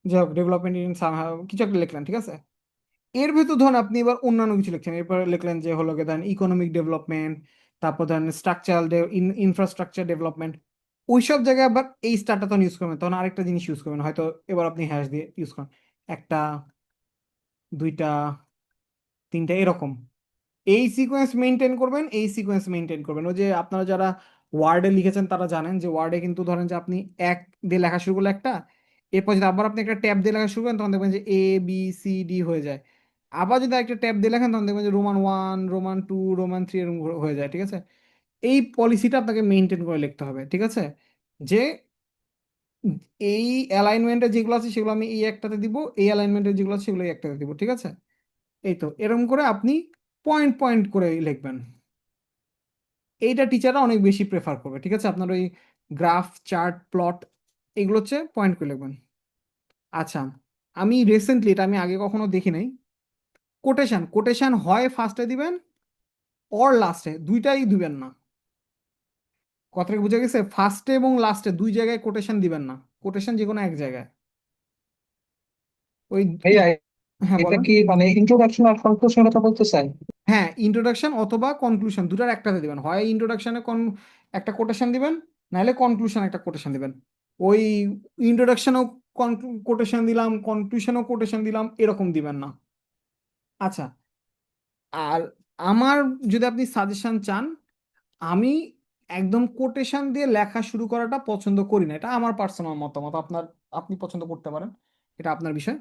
যাই হোক ডেভেলপমেন্ট ইন কিছু একটা লিখলেন, ঠিক আছে। এর ভেতর ধরুন আপনি এবার অন্যান্য কিছু লিখছেন, এরপর লিখলেন যে হলো গিয়ে ধরেন ইকোনমিক ডেভেলপমেন্ট, তারপর ধরেন স্ট্রাকচারাল ইনফ্রাস্ট্রাকচার ডেভেলপমেন্ট, ওইসব জায়গায় আবার এই স্টারটা তখন ইউজ করবেন, তখন আরেকটা জিনিস ইউজ করবেন, হয়তো এবার আপনি হ্যাশ দিয়ে ইউজ করেন, একটা, দুইটা, তিনটা, এরকম এই সিকোয়েন্স মেনটেন করবেন, এই সিকোয়েন্স মেনটেন করবেন। ওই যে আপনারা যারা ওয়ার্ডে লিখেছেন তারা জানেন যে ওয়ার্ডে কিন্তু ধরেন যে আপনি এক দিয়ে লেখা শুরু করলে একটা, এরপর যদি আবার আপনি একটা ট্যাব দিয়ে লেখা শুরু করেন তখন দেখবেন যে ABCD হয়ে যায়। আবার যদি একটা ট্যাব দিয়ে লেখেন তখন দেখবেন যে রোমান 1, রোমান 2, রোমান 3 এরকম হয়ে যায়, ঠিক আছে। এই পলিসিটা আপনাকে মেনটেন করে লিখতে হবে, ঠিক আছে, যে এই অ্যালাইনমেন্টে যেগুলো আছে সেগুলো আমি এই একটাতে দিব, এই অ্যালাইনমেন্টে যেগুলো আছে সেগুলো এই একটাতে দিব, ঠিক আছে। এই তো এরকম করে আপনি পয়েন্ট পয়েন্ট করে লিখবেন, এইটা টিচাররা অনেক বেশি প্রেফার করবে, ঠিক আছে। আপনার ওই গ্রাফ চার্ট প্লট এগুলো হচ্ছে পয়েন্ট করে লিখবেন। আচ্ছা, আমি রিসেন্টলি, এটা আমি আগে কখনো দেখি নাই, কোটেশন, কোটেশন হয় ফার্স্টে দিবেন অর লাস্টে, দুইটাই দিবেন না। কথাটা কি বুঝে গেছে, ফার্স্টে এবং লাস্টে দুই জায়গায় কোটেশন দিবেন না, কোটেশন যে কোনো এক জায়গায়, ওই ভাইয়া, হ্যাঁ এটা বলেন। কি মানে ইন্ট্রোডাকশন আর কনক্লুশনের কথা বলতে চাই? হ্যাঁ, ইন্ট্রোডাকশন অথবা কনক্লুশন দুটার একটাতে দিবেন, হয় ইন্ট্রোডাকশনে একটা কোটেশন দিবেন, নাহলে কনক্লুশন একটা কোটেশন দিবেন। ওই ইন্ট্রোডাকশনও কোটেশন দিলাম, কনক্লুশনও কোটেশন দিলাম, এরকম দিবেন না। আচ্ছা, আর আমার যদি আপনি সাজেশন চান, আমি একদম কোটেশন দিয়ে লেখা শুরু করাটা পছন্দ করি না, এটা আমার পার্সোনাল মতামত, আপনি পছন্দ করতে পারেন, এটা আপনার বিষয়।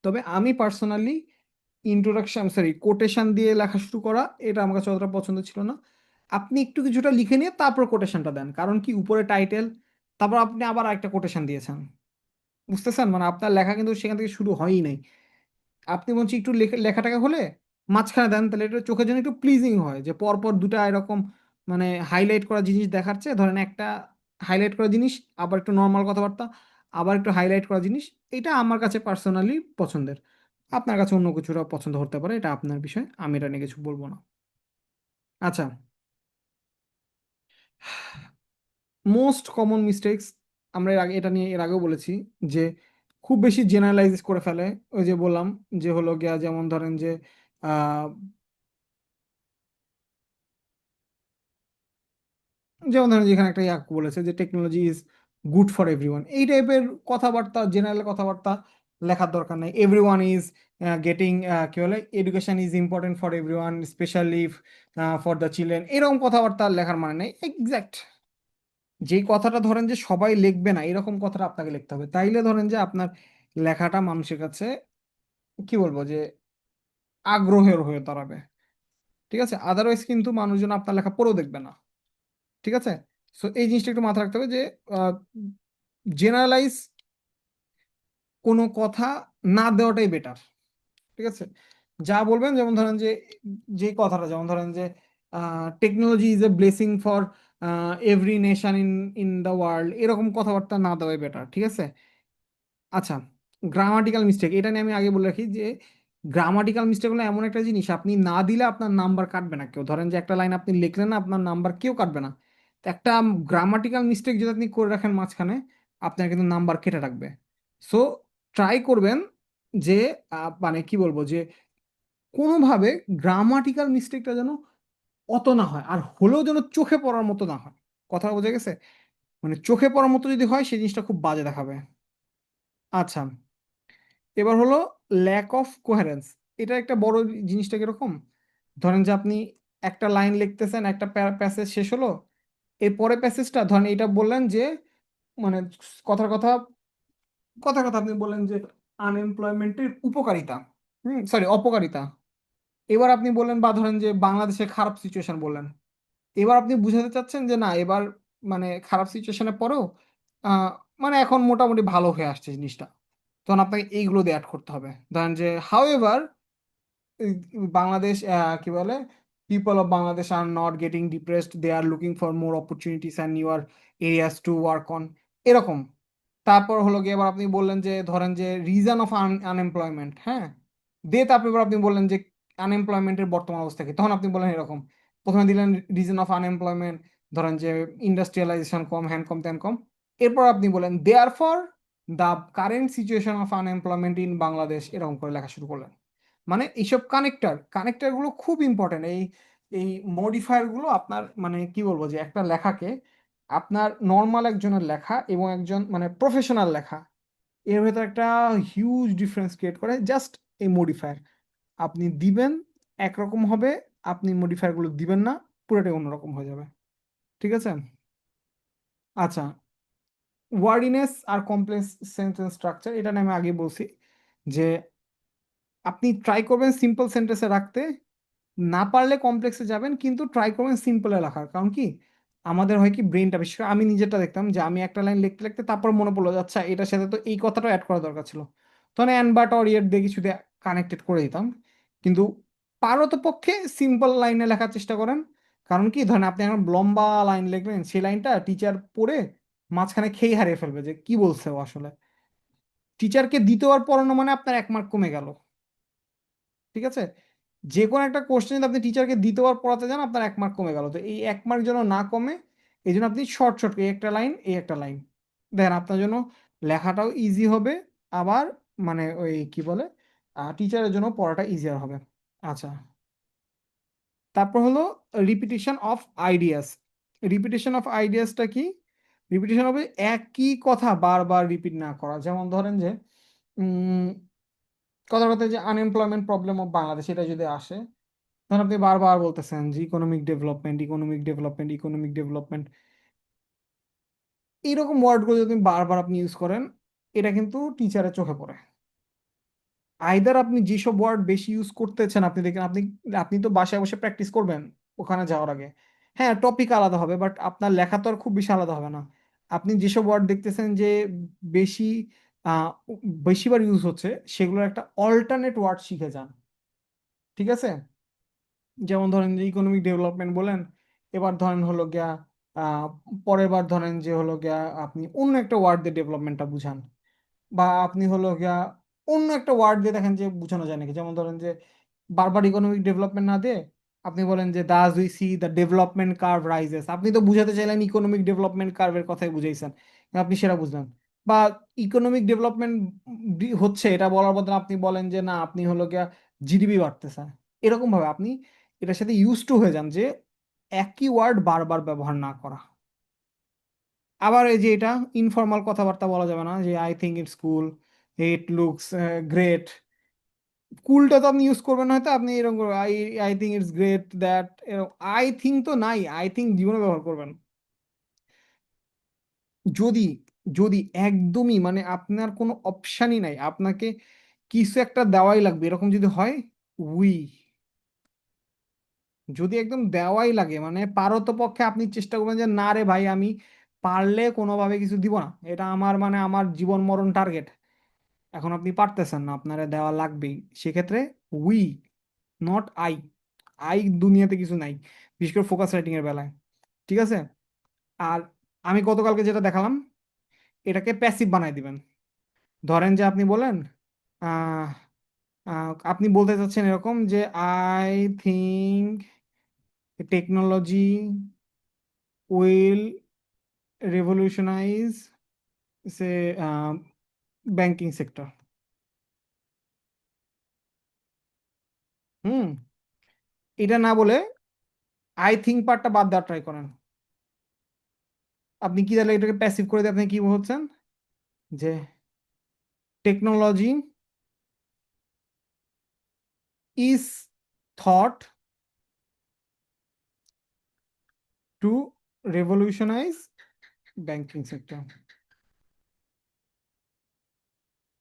তবে আমি পার্সোনালি ইন্ট্রোডাকশন সরি কোটেশন দিয়ে লেখা শুরু করা এটা আমার কাছে অতটা পছন্দ ছিল না। আপনি একটু কিছুটা লিখে নিয়ে তারপর কোটেশনটা দেন, কারণ কি উপরে টাইটেল, তারপর আপনি আবার একটা কোটেশন দিয়েছেন, বুঝতেছেন? মানে আপনার লেখা কিন্তু সেখান থেকে শুরু হয়ই নাই। আপনি বলছি একটু লেখাটাকে হলে মাঝখানে দেন, তাহলে এটা চোখের জন্য একটু প্লিজিং হয়, যে পরপর দুটা এরকম মানে হাইলাইট করা জিনিস দেখাচ্ছে, ধরেন একটা হাইলাইট করা জিনিস, আবার একটু নর্মাল কথাবার্তা, আবার একটু হাইলাইট করা জিনিস। এটা আমার কাছে পার্সোনালি পছন্দের, আপনার কাছে অন্য কিছুটা পছন্দ হতে পারে, এটা আপনার বিষয়, আমি এটা নিয়ে কিছু বলবো না। আচ্ছা, মোস্ট কমন মিস্টেক্স, আমরা এর আগে এটা নিয়ে এর আগেও বলেছি, যে খুব বেশি জেনারেলাইজ করে ফেলে। ওই যে বললাম যে হলো গিয়া, যেমন ধরেন যে আহ, যেমন ধরেন যেখানে একটা ইয়াক বলেছে যে technology is good for everyone, এই টাইপের কথাবার্তা, জেনারেল কথাবার্তা লেখার দরকার নেই। এভরিওয়ান ইজ গেটিং, কি বলে, education is important for everyone specially for the children, এরকম কথাবার্তা লেখার মানে নেই। এক্সাক্ট যেই কথাটা ধরেন যে সবাই লিখবে না, এরকম কথাটা আপনাকে লিখতে হবে, তাইলে ধরেন যে আপনার লেখাটা মানুষের কাছে, কি বলবো, যে আগ্রহের হয়ে দাঁড়াবে। ঠিক আছে, আদারওয়াইজ কিন্তু মানুষজন আপনার লেখা পড়েও দেখবে না। ঠিক আছে, সো এই জিনিসটা একটু মাথায় রাখতে হবে যে জেনারেলাইজ কোনো কথা না দেওয়াটাই বেটার। ঠিক আছে, যা বলবেন, যেমন ধরেন যে যে কথাটা, যেমন ধরেন যে technology is a blessing for every nation in in the world, এরকম কথাবার্তা না দেওয়াই বেটার। ঠিক আছে। আচ্ছা, গ্রামাটিক্যাল মিস্টেক, এটা নিয়ে আমি আগে বলে রাখি যে গ্রামাটিক্যাল মিস্টেক হলো এমন একটা জিনিস, আপনি না দিলে আপনার নাম্বার কাটবে না কেউ। ধরেন যে একটা লাইন আপনি লিখলেন না, আপনার নাম্বার কেউ কাটবে না। তো একটা গ্রামাটিক্যাল মিস্টেক যদি আপনি করে রাখেন মাঝখানে, আপনার কিন্তু নাম্বার কেটে রাখবে। সো ট্রাই করবেন যে মানে কি বলবো, যে কোনোভাবে গ্রামাটিক্যাল মিস্টেকটা যেন অত না হয়, আর হলেও যেন চোখে পড়ার মতো না হয়। কথা বোঝা গেছে? মানে চোখে পড়ার মতো যদি হয়, সেই জিনিসটা খুব বাজে দেখাবে। আচ্ছা, এবার হলো ল্যাক অফ কোহেরেন্স। এটা একটা বড় জিনিসটা কিরকম, ধরেন যে আপনি একটা লাইন লিখতেছেন, একটা প্যাসেজ শেষ হলো, এরপরে প্যাসেজটা ধরেন এটা বললেন যে মানে কথার কথা কথার কথা আপনি বললেন যে আনএমপ্লয়মেন্টের উপকারিতা, সরি অপকারিতা। এবার আপনি বললেন, বা ধরেন যে বাংলাদেশে খারাপ সিচুয়েশন বললেন, এবার আপনি বুঝাতে চাচ্ছেন যে না, এবার মানে খারাপ সিচুয়েশনের পরেও আহ, মানে এখন মোটামুটি ভালো হয়ে আসছে জিনিসটা, তখন আপনাকে এইগুলো দিয়ে অ্যাড করতে হবে। ধরেন যে হাউ এভার বাংলাদেশ, কি বলে, people of Bangladesh are not getting depressed, they are looking for more opportunities and newer areas to work on, এরকম। তারপর হলো গিয়ে এবার আপনি বললেন যে ধরেন যে রিজন অফ আনএমপ্লয়মেন্ট, হ্যাঁ, তারপর এবার আপনি বললেন যে আনএমপ্লয়মেন্টের বর্তমান অবস্থা কি, তখন আপনি বলেন এরকম, প্রথমে দিলেন রিজন অফ আনএমপ্লয়মেন্ট, ধরেন যে ইন্ডাস্ট্রিয়ালাইজেশন কম, হ্যান কম, ত্যান কম। এরপর আপনি বলেন therefore the current situation of unemployment in Bangladesh, এরকম করে লেখা শুরু করলেন। মানে এইসব কানেক্টর গুলো খুব ইম্পর্টেন্ট। এই এই মডিফায়ার গুলো আপনার মানে কি বলবো, যে একটা লেখাকে আপনার নর্মাল একজনের লেখা এবং একজন মানে প্রফেশনাল লেখা, এর ভেতর একটা হিউজ ডিফারেন্স ক্রিয়েট করে জাস্ট এই মডিফায়ার। আপনি দিবেন একরকম হবে, আপনি মডিফায়ার গুলো দিবেন না, পুরোটাই অন্যরকম হয়ে যাবে। ঠিক আছে। আচ্ছা, ওয়ার্ডিনেস আর কমপ্লেক্স সেন্টেন্স স্ট্রাকচার, এটা নিয়ে আমি আগে বলছি যে আপনি ট্রাই করবেন সিম্পল সেন্টেন্সে রাখতে, না পারলে কমপ্লেক্সে যাবেন, কিন্তু ট্রাই করবেন সিম্পলে রাখার। কারণ কি, আমাদের হয় কি ব্রেনটা, বিশেষ করে আমি নিজেরটা দেখতাম যে আমি একটা লাইন লিখতে লিখতে তারপর মনে পড়লো যে আচ্ছা এটার সাথে তো এই কথাটা অ্যাড করা দরকার ছিল, তখন অ্যান্ড বাট অর ইয়েট দিয়ে কিছু দিয়ে কানেক্টেড করে দিতাম। কিন্তু পারতপক্ষে সিম্পল লাইনে লেখার চেষ্টা করেন। কারণ কি, ধরেন আপনি এখন লম্বা লাইন লিখলেন, সেই লাইনটা টিচার পড়ে মাঝখানে খেয়ে হারিয়ে ফেলবে যে কি বলছে ও আসলে। টিচারকে দ্বিতীয়বার পড়ানো মানে আপনার 1 মার্ক কমে গেল। ঠিক আছে, যে কোনো একটা কোশ্চেন যদি আপনি টিচারকে দ্বিতীয়বার পড়াতে যান, আপনার 1 মার্ক কমে গেল। তো এই 1 মার্ক যেন না কমে, এই জন্য আপনি শর্ট শর্ট এই একটা লাইন, এই একটা লাইন দেখেন, আপনার জন্য লেখাটাও ইজি হবে, আবার মানে ওই কি বলে, টিচারের জন্য পড়াটা ইজিয়ার হবে। আচ্ছা, তারপর হলো repetition of ideas. Repetition of আইডিয়াসটা কি? রিপিটিশন হবে একই কথা বারবার রিপিট না করা। যেমন ধরেন যে উম কথা কথা যে আনএমপ্লয়মেন্ট প্রবলেম অফ বাংলাদেশ, এটা যদি আসে, ধরেন আপনি বারবার বলতেছেন যে economic development, economic development, economic development, এইরকম ওয়ার্ডগুলো যদি বারবার আপনি ইউজ করেন, এটা কিন্তু টিচারের চোখে পড়ে। আইদার আপনি যেসব ওয়ার্ড বেশি ইউজ করতেছেন, আপনি দেখেন, আপনি আপনি তো বাসায় বসে প্র্যাকটিস করবেন ওখানে যাওয়ার আগে, হ্যাঁ টপিক আলাদা হবে, বাট আপনার লেখা তো আর খুব বেশি আলাদা হবে না। আপনি যেসব ওয়ার্ড দেখতেছেন যে বেশি আহ, বেশিবার ইউজ হচ্ছে, সেগুলোর একটা অল্টারনেট ওয়ার্ড শিখে যান। ঠিক আছে? যেমন ধরেন যে ইকোনমিক ডেভেলপমেন্ট বলেন, এবার ধরেন হলো গিয়া আহ, পরের বার ধরেন যে হলো গিয়া আপনি অন্য একটা ওয়ার্ড দিয়ে ডেভেলপমেন্টটা বুঝান, বা আপনি হলো গিয়া অন্য একটা ওয়ার্ড দিয়ে দেখেন যে বোঝানো যায় নাকি। যেমন ধরেন যে বারবার ইকোনমিক ডেভেলপমেন্ট না দিয়ে আপনি বলেন যে Das we see the development curve rises, আপনি তো বুঝাতে চাইলেন ইকোনমিক ডেভেলপমেন্ট কার্ভের কথাই বুঝাইছেন, আপনি সেটা বুঝলেন। বা ইকোনমিক ডেভেলপমেন্ট হচ্ছে এটা বলার বদলে আপনি বলেন যে না, আপনি হলো গিয়া জিডিপি বাড়তেছে। এরকম ভাবে আপনি এটার সাথে ইউজ টু হয়ে যান যে একই ওয়ার্ড বারবার ব্যবহার না করা। আবার এই যে এটা ইনফর্মাল কথাবার্তা বলা যাবে না, যে I think it's cool, it looks great. কুলটা তো আপনি ইউজ করবেন না, হয়তো আপনি এরকম I I think it's great that, I think তো নাই, আই থিঙ্ক জীবনে ব্যবহার করবেন। যদি যদি একদমই মানে আপনার কোনো অপশানই নাই, আপনাকে কিছু একটা দেওয়াই লাগবে, এরকম যদি হয়, উই। যদি একদম দেওয়াই লাগে মানে পারতপক্ষে আপনি চেষ্টা করবেন যে না রে ভাই, আমি পারলে কোনোভাবে কিছু দিব না, এটা আমার মানে আমার জীবন মরণ টার্গেট, এখন আপনি পারতেছেন না, আপনারা দেওয়া লাগবেই, সেক্ষেত্রে উই, নট আই। আই দুনিয়াতে কিছু নাই, বিশেষ করে ফোকাস রাইটিং এর বেলায়। ঠিক আছে? আর আমি গতকালকে যেটা দেখালাম, এটাকে প্যাসিভ বানাই দিবেন। ধরেন যে আপনি বলেন আহ, আপনি বলতে চাচ্ছেন এরকম যে I think technology will revolutionize the banking sector. হুম, এটা না বলে আই থিঙ্ক পার্টটা বাদ দেওয়ার ট্রাই করেন। আপনি কি তাহলে এটাকে প্যাসিভ করে দিয়ে আপনি কি বলছেন যে technology is thought to রেভলিউশনাইজ banking sector.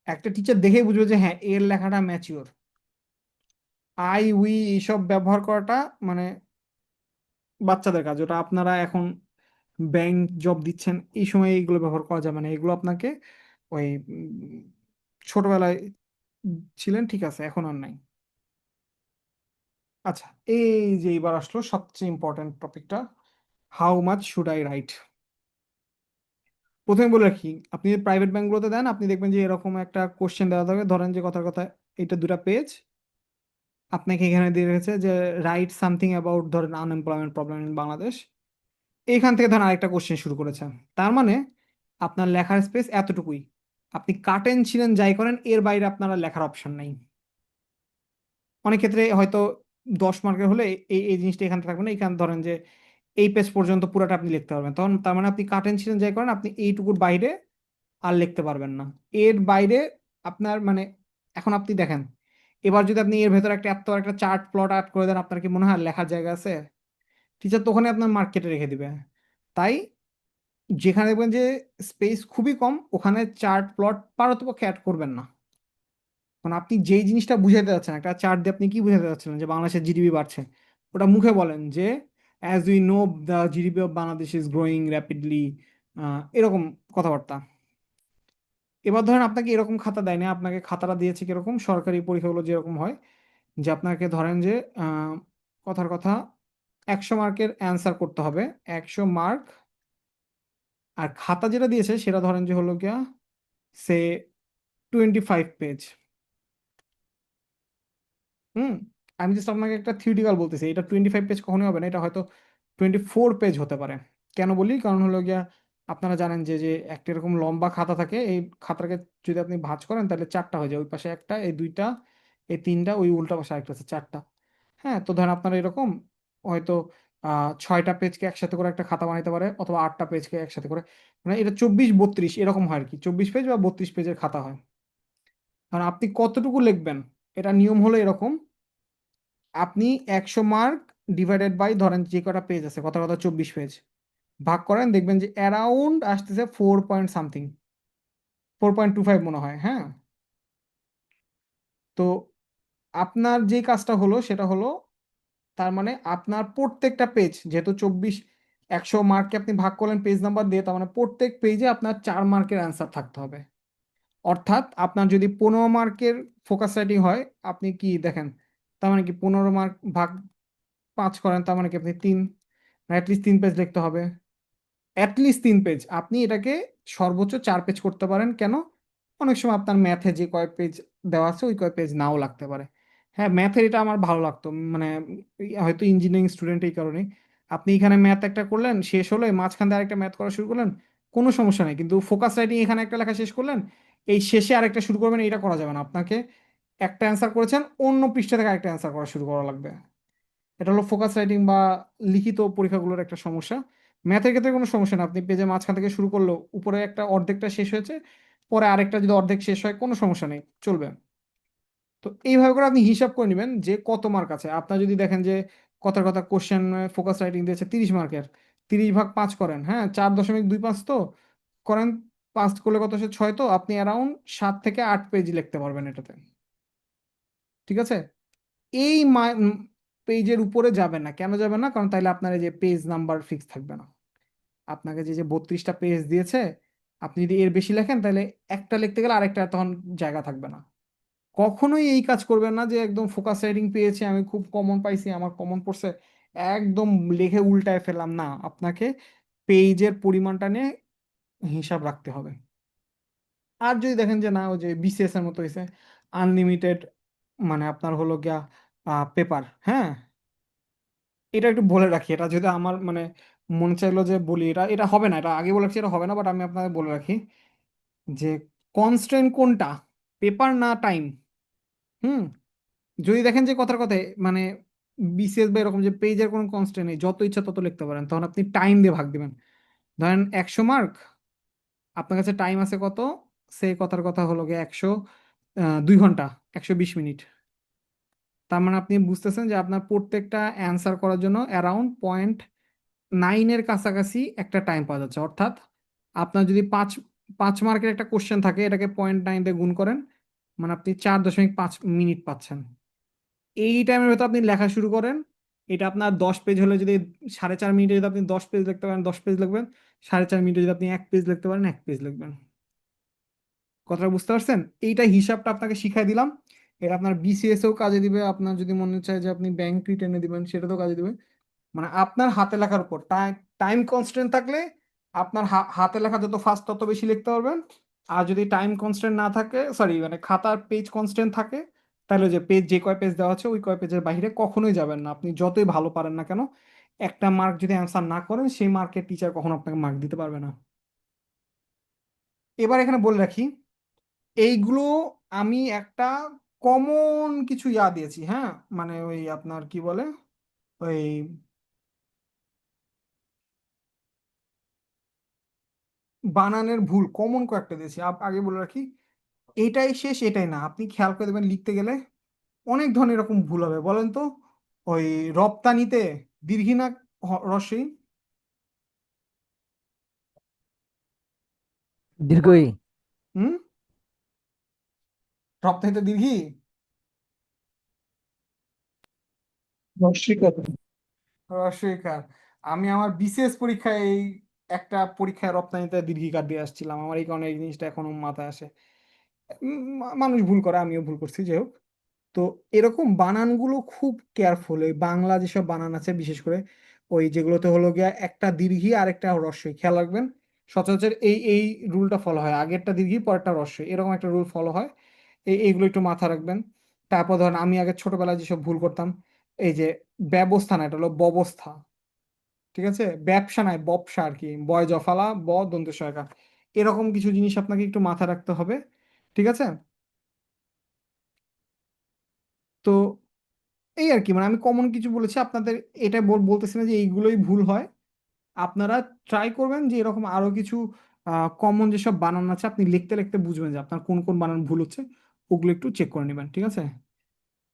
একটা টিচার দেখেই বুঝবে যে হ্যাঁ, এর লেখাটা ম্যাচিওর। আই উই এইসব ব্যবহার করাটা মানে বাচ্চাদের কাজ, ওটা আপনারা এখন ব্যাংক জব দিচ্ছেন, এই সময় এইগুলো ব্যবহার করা যাবে না, এগুলো আপনাকে ওই ছোটবেলায় ছিলেন, ঠিক আছে, এখন আর নাই। আচ্ছা, এই যে এবার আসলো সবচেয়ে ইম্পর্টেন্ট টপিকটা, how much should I right. প্রথমে বলে রাখি, আপনি প্রাইভেট ব্যাংকগুলোতে দেন, আপনি দেখবেন যে এরকম একটা কোশ্চেন দেওয়া থাকবে, ধরেন যে কথার কথা এটা দুটা পেজ, আপনাকে এখানে দিয়ে রেখেছে যে রাইট সামথিং অ্যাবাউট ধরেন আনএমপ্লয়মেন্ট প্রবলেম ইন বাংলাদেশ। এইখান থেকে ধরেন আরেকটা কোশ্চেন শুরু করেছে, তার মানে আপনার লেখার স্পেস এতটুকুই। আপনি কাটেন ছিলেন যাই করেন, এর বাইরে আপনার আর লেখার অপশন নাই। অনেক ক্ষেত্রে হয়তো 10 মার্কের হলে এই এই জিনিসটা এখানে থাকবে না, এখানে ধরেন যে এই পেজ পর্যন্ত পুরোটা আপনি লিখতে পারবেন, তখন তার মানে আপনি কাটেন ছিলেন যাই করেন, আপনি এইটুকুর বাইরে আর লিখতে পারবেন না। এর বাইরে আপনার মানে এখন আপনি দেখেন, এবার যদি আপনি এর ভেতরে একটা এত একটা চার্ট প্লট আর্ট করে দেন, আপনার কি মনে হয় আর লেখার জায়গা আছে? টিচার তো ওখানে আপনার মার্কেটে রেখে দিবে। তাই যেখানে দেখবেন যে স্পেস খুবই কম, ওখানে চার্ট প্লট পারতপক্ষে অ্যাড করবেন না। কারণ আপনি যেই জিনিসটা বুঝাতে যাচ্ছেন, একটা চার্ট দিয়ে আপনি কি বুঝাতে যাচ্ছিলেন যে বাংলাদেশের জিডিপি বাড়ছে, ওটা মুখে বলেন যে as we know the GDP of Bangladesh is growing rapidly, এরকম কথাবার্তা। এবার ধরেন আপনাকে এরকম খাতা দেয় না, আপনাকে খাতাটা দিয়েছে কিরকম সরকারি পরীক্ষাগুলো যেরকম হয়, যে আপনাকে ধরেন যে কথার কথা 100 মার্কের অ্যান্সার করতে হবে, 100 মার্ক। আর খাতা যেটা দিয়েছে সেটা ধরেন যে হলো গিয়া সে 25 পেজ। হুম, আমি জাস্ট আপনাকে একটা থিওরিটিক্যাল বলতেছি, এটা 25 পেজ কখনোই হবে না, এটা হয়তো 24 পেজ হতে পারে। কেন বলি, কারণ হলো গিয়া আপনারা জানেন যে যে একটা এরকম লম্বা খাতা থাকে, এই খাতাটাকে যদি আপনি ভাঁজ করেন তাহলে চারটা হয়ে যায়, ওই পাশে একটা, এই দুইটা, এই তিনটা, ওই উল্টা পাশে আরেকটা আছে, চারটা। হ্যাঁ, তো ধরেন আপনারা এরকম হয়তো 6টা পেজকে একসাথে করে একটা খাতা বানাইতে পারে, অথবা 8টা পেজকে একসাথে করে, মানে এটা 24 32 এরকম হয় আর কি, 24 পেজ বা 32 পেজের খাতা হয়। কারণ আপনি কতটুকু লিখবেন, এটা নিয়ম হলো এরকম, আপনি 100 মার্ক ডিভাইডেড বাই ধরেন যে কটা পেজ আছে, কথা কথা 24 পেজ, ভাগ করেন, দেখবেন যে অ্যারাউন্ড আসতেছে 4 পয়েন্ট সামথিং, 4.25 মনে হয়। হ্যাঁ, তো আপনার যে কাজটা হলো সেটা হলো, তার মানে আপনার প্রত্যেকটা পেজ যেহেতু 24, 100 মার্ককে আপনি ভাগ করলেন পেজ নাম্বার দিয়ে, তার মানে প্রত্যেক পেজে আপনার 4 মার্কের অ্যান্সার থাকতে হবে। অর্থাৎ আপনার যদি 15 মার্কের ফোকাস রাইটিং হয়, আপনি কি দেখেন, তার মানে কি 15 মার্ক ভাগ 5 করেন, তার মানে কি আপনি 3, অ্যাটলিস্ট 3 পেজ লিখতে হবে। অ্যাটলিস্ট 3 পেজ, আপনি এটাকে সর্বোচ্চ 4 পেজ করতে পারেন। কেন? অনেক সময় আপনার ম্যাথে যে কয় পেজ দেওয়া আছে ওই কয় পেজ নাও লাগতে পারে। হ্যাঁ, ম্যাথের এটা আমার ভালো লাগতো, মানে হয়তো ইঞ্জিনিয়ারিং স্টুডেন্ট এই কারণে। আপনি এখানে ম্যাথ একটা করলেন, শেষ হলে মাঝখান দিয়ে আরেকটা ম্যাথ করা শুরু করলেন, কোনো সমস্যা নেই। কিন্তু ফোকাস রাইটিং এখানে একটা লেখা শেষ করলেন, এই শেষে আরেকটা শুরু করবেন, এটা করা যাবে না। আপনাকে একটা অ্যান্সার করেছেন, অন্য পৃষ্ঠা থেকে আরেকটা অ্যান্সার করা শুরু করা লাগবে। এটা হলো ফোকাস রাইটিং বা লিখিত পরীক্ষাগুলোর একটা সমস্যা। ম্যাথের ক্ষেত্রে কোনো সমস্যা না, আপনি পেজে মাঝখান থেকে শুরু করলেও উপরে একটা অর্ধেকটা শেষ হয়েছে, পরে আরেকটা যদি অর্ধেক শেষ হয় কোনো সমস্যা নেই, চলবে। তো এইভাবে করে আপনি হিসাব করে নেবেন যে কত মার্ক আছে আপনার। যদি দেখেন যে কথার কথা কোশ্চেন ফোকাস রাইটিং দিয়েছে 30 মার্কের, 30 ভাগ 5 করেন, হ্যাঁ 4.25 তো করেন, 5 করলে কত সে 6, তো আপনি অ্যারাউন্ড 7 থেকে 8 পেজ লিখতে পারবেন এটাতে। ঠিক আছে? এই পেজের উপরে যাবেন না। কেন যাবেন না? কারণ তাইলে আপনার এই যে পেজ নাম্বার ফিক্স থাকবে না। আপনাকে যে যে 32টা পেজ দিয়েছে, আপনি যদি এর বেশি লেখেন তাহলে একটা লিখতে গেলে আরেকটা তখন জায়গা থাকবে না। কখনোই এই কাজ করবেন না যে একদম ফোকাস রাইটিং পেয়েছি, আমি খুব কমন পাইছি, আমার কমন পড়ছে, একদম লিখে উল্টায় ফেললাম না। আপনাকে পেজের পরিমাণটা নিয়ে হিসাব রাখতে হবে। আর যদি দেখেন যে না, ওই যে বিসিএস এর মতো হয়েছে আনলিমিটেড, মানে আপনার হলো গিয়া পেপার, হ্যাঁ, এটা একটু বলে রাখি। এটা যদি আমার মানে মনে চাইলো যে বলি, এটা এটা হবে না, এটা আগে বলে রাখছি, এটা হবে না, বাট আমি আপনাকে বলে রাখি যে কনস্ট্রেন্ট কোনটা, পেপার না টাইম। হুম, যদি দেখেন যে কথার কথায় মানে বিসিএস বা এরকম যে পেজের কোনো কনস্ট্রেন্ট নেই, যত ইচ্ছা তত লিখতে পারেন, তখন আপনি টাইম দিয়ে ভাগ দিবেন। ধরেন 100 মার্ক, আপনার কাছে টাইম আছে কত, সেই কথার কথা হলো গিয়ে 2 ঘন্টা, 120 মিনিট। তার মানে আপনি বুঝতেছেন যে আপনার প্রত্যেকটা অ্যান্সার করার জন্য অ্যারাউন্ড 0.9-এর কাছাকাছি একটা টাইম পাওয়া যাচ্ছে। অর্থাৎ আপনার যদি 5 মার্কের একটা কোশ্চেন থাকে, এটাকে 0.9 দিয়ে গুণ করেন, মানে আপনি 4.5 মিনিট পাচ্ছেন। এই টাইমের ভেতর আপনি লেখা শুরু করেন। এটা আপনার 10 পেজ হলে যদি 4.5 মিনিটে যদি আপনি 10 পেজ লিখতে পারেন 10 পেজ লিখবেন, 4.5 মিনিটে যদি আপনি 1 পেজ লিখতে পারেন 1 পেজ লিখবেন। কথাটা বুঝতে পারছেন? এইটা হিসাবটা আপনাকে শিখাই দিলাম। এটা আপনার বিসিএস এও কাজে দিবে, আপনার যদি মনে চায় যে আপনি ব্যাংক রিটেনে দিবেন সেটাতেও কাজে দিবে। মানে আপনার হাতে লেখার উপর টাইম কনস্ট্যান্ট থাকলে আপনার হাতে লেখা যত ফাস্ট তত বেশি লিখতে পারবেন। আর যদি টাইম কনস্ট্যান্ট না থাকে, সরি মানে খাতার পেজ কনস্ট্যান্ট থাকে, তাহলে যে পেজ যে কয় পেজ দেওয়া আছে ওই কয় পেজের বাইরে কখনোই যাবেন না। আপনি যতই ভালো পারেন না কেন, একটা মার্ক যদি অ্যান্সার না করেন সেই মার্কের টিচার কখনো আপনাকে মার্ক দিতে পারবে না। এবার এখানে বলে রাখি, এইগুলো আমি একটা কমন কিছু দিয়েছি, হ্যাঁ, মানে ওই আপনার কি বলে, ওই বানানের ভুল কমন কয়েকটা দিয়েছি। আগে বলে রাখি, এটাই শেষ এটাই না, আপনি খেয়াল করে দেবেন লিখতে গেলে অনেক ধরনের এরকম ভুল হবে। বলেন তো, ওই রপ্তানিতে দীর্ঘি না রস্যই? দীর্ঘই। হুম, রপ্তানিতে দীর্ঘি, রশ্মিকা। রস্যইকার। আমি আমার বিসিএস পরীক্ষায় এই একটা পরীক্ষায় রপ্তানিতে দীর্ঘিকার দিয়ে আসছিলাম, আমার এই কারণে এই জিনিসটা এখনো মাথায় আসে। মানুষ ভুল করে, আমিও ভুল করছি, যাই হোক। তো এরকম বানানগুলো খুব কেয়ারফুল, এই বাংলা যেসব বানান আছে বিশেষ করে ওই যেগুলোতে হলো গিয়া একটা দীর্ঘি আর একটা হ্রস্বই, খেয়াল রাখবেন। সচরাচর এই এই রুলটা ফলো হয়, আগেরটা দীর্ঘি পরেরটা হ্রস্বই, এরকম একটা রুল ফলো হয়। এইগুলো একটু মাথা রাখবেন। তারপর ধরেন আমি আগে ছোটবেলায় যেসব ভুল করতাম, এই যে ব্যবস্থা না, এটা হলো ব্যবস্থা। ঠিক আছে? ব্যবসা নয়, ববসা আর কি, বয় জফালা ব দন্ত সহায়িকা। এরকম কিছু জিনিস আপনাকে একটু মাথা রাখতে হবে। ঠিক আছে? তো এই আর কি, মানে আমি কমন কিছু বলেছি আপনাদের, এটা বলতেছি না যে এইগুলোই ভুল হয়। আপনারা ট্রাই করবেন যে এরকম আরো কিছু কমন যেসব বানান আছে আপনি লিখতে লিখতে বুঝবেন যে আপনার কোন কোন বানান ভুল হচ্ছে, ওগুলো একটু চেক করে নেবেন। ঠিক আছে?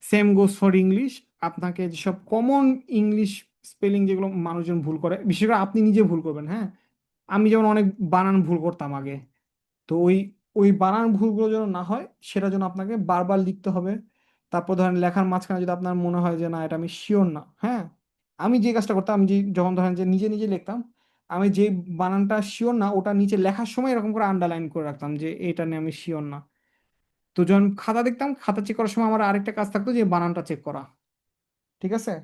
Same goes for English. আপনাকে যেসব কমন ইংলিশ স্পেলিং যেগুলো মানুষজন ভুল করে, বিশেষ করে আপনি নিজে ভুল করবেন, হ্যাঁ, আমি যেমন অনেক বানান ভুল করতাম আগে, তো ওই ওই বানান ভুলগুলো যেন না হয় সেটা জন্য আপনাকে বারবার লিখতে হবে। তারপর ধরেন লেখার মাঝখানে যদি আপনার মনে হয় যে না এটা আমি শিওর না, হ্যাঁ, আমি যে কাজটা করতাম, আমি যে যখন ধরেন যে নিজে নিজে লিখতাম, আমি যে বানানটা শিওর না ওটা নিচে লেখার সময় এরকম করে আন্ডারলাইন করে রাখতাম যে এটা নিয়ে আমি শিওর না। তো যখন খাতা দেখতাম, খাতা চেক করার সময় আমার আরেকটা কাজ থাকতো যে বানানটা চেক করা। ঠিক আছে?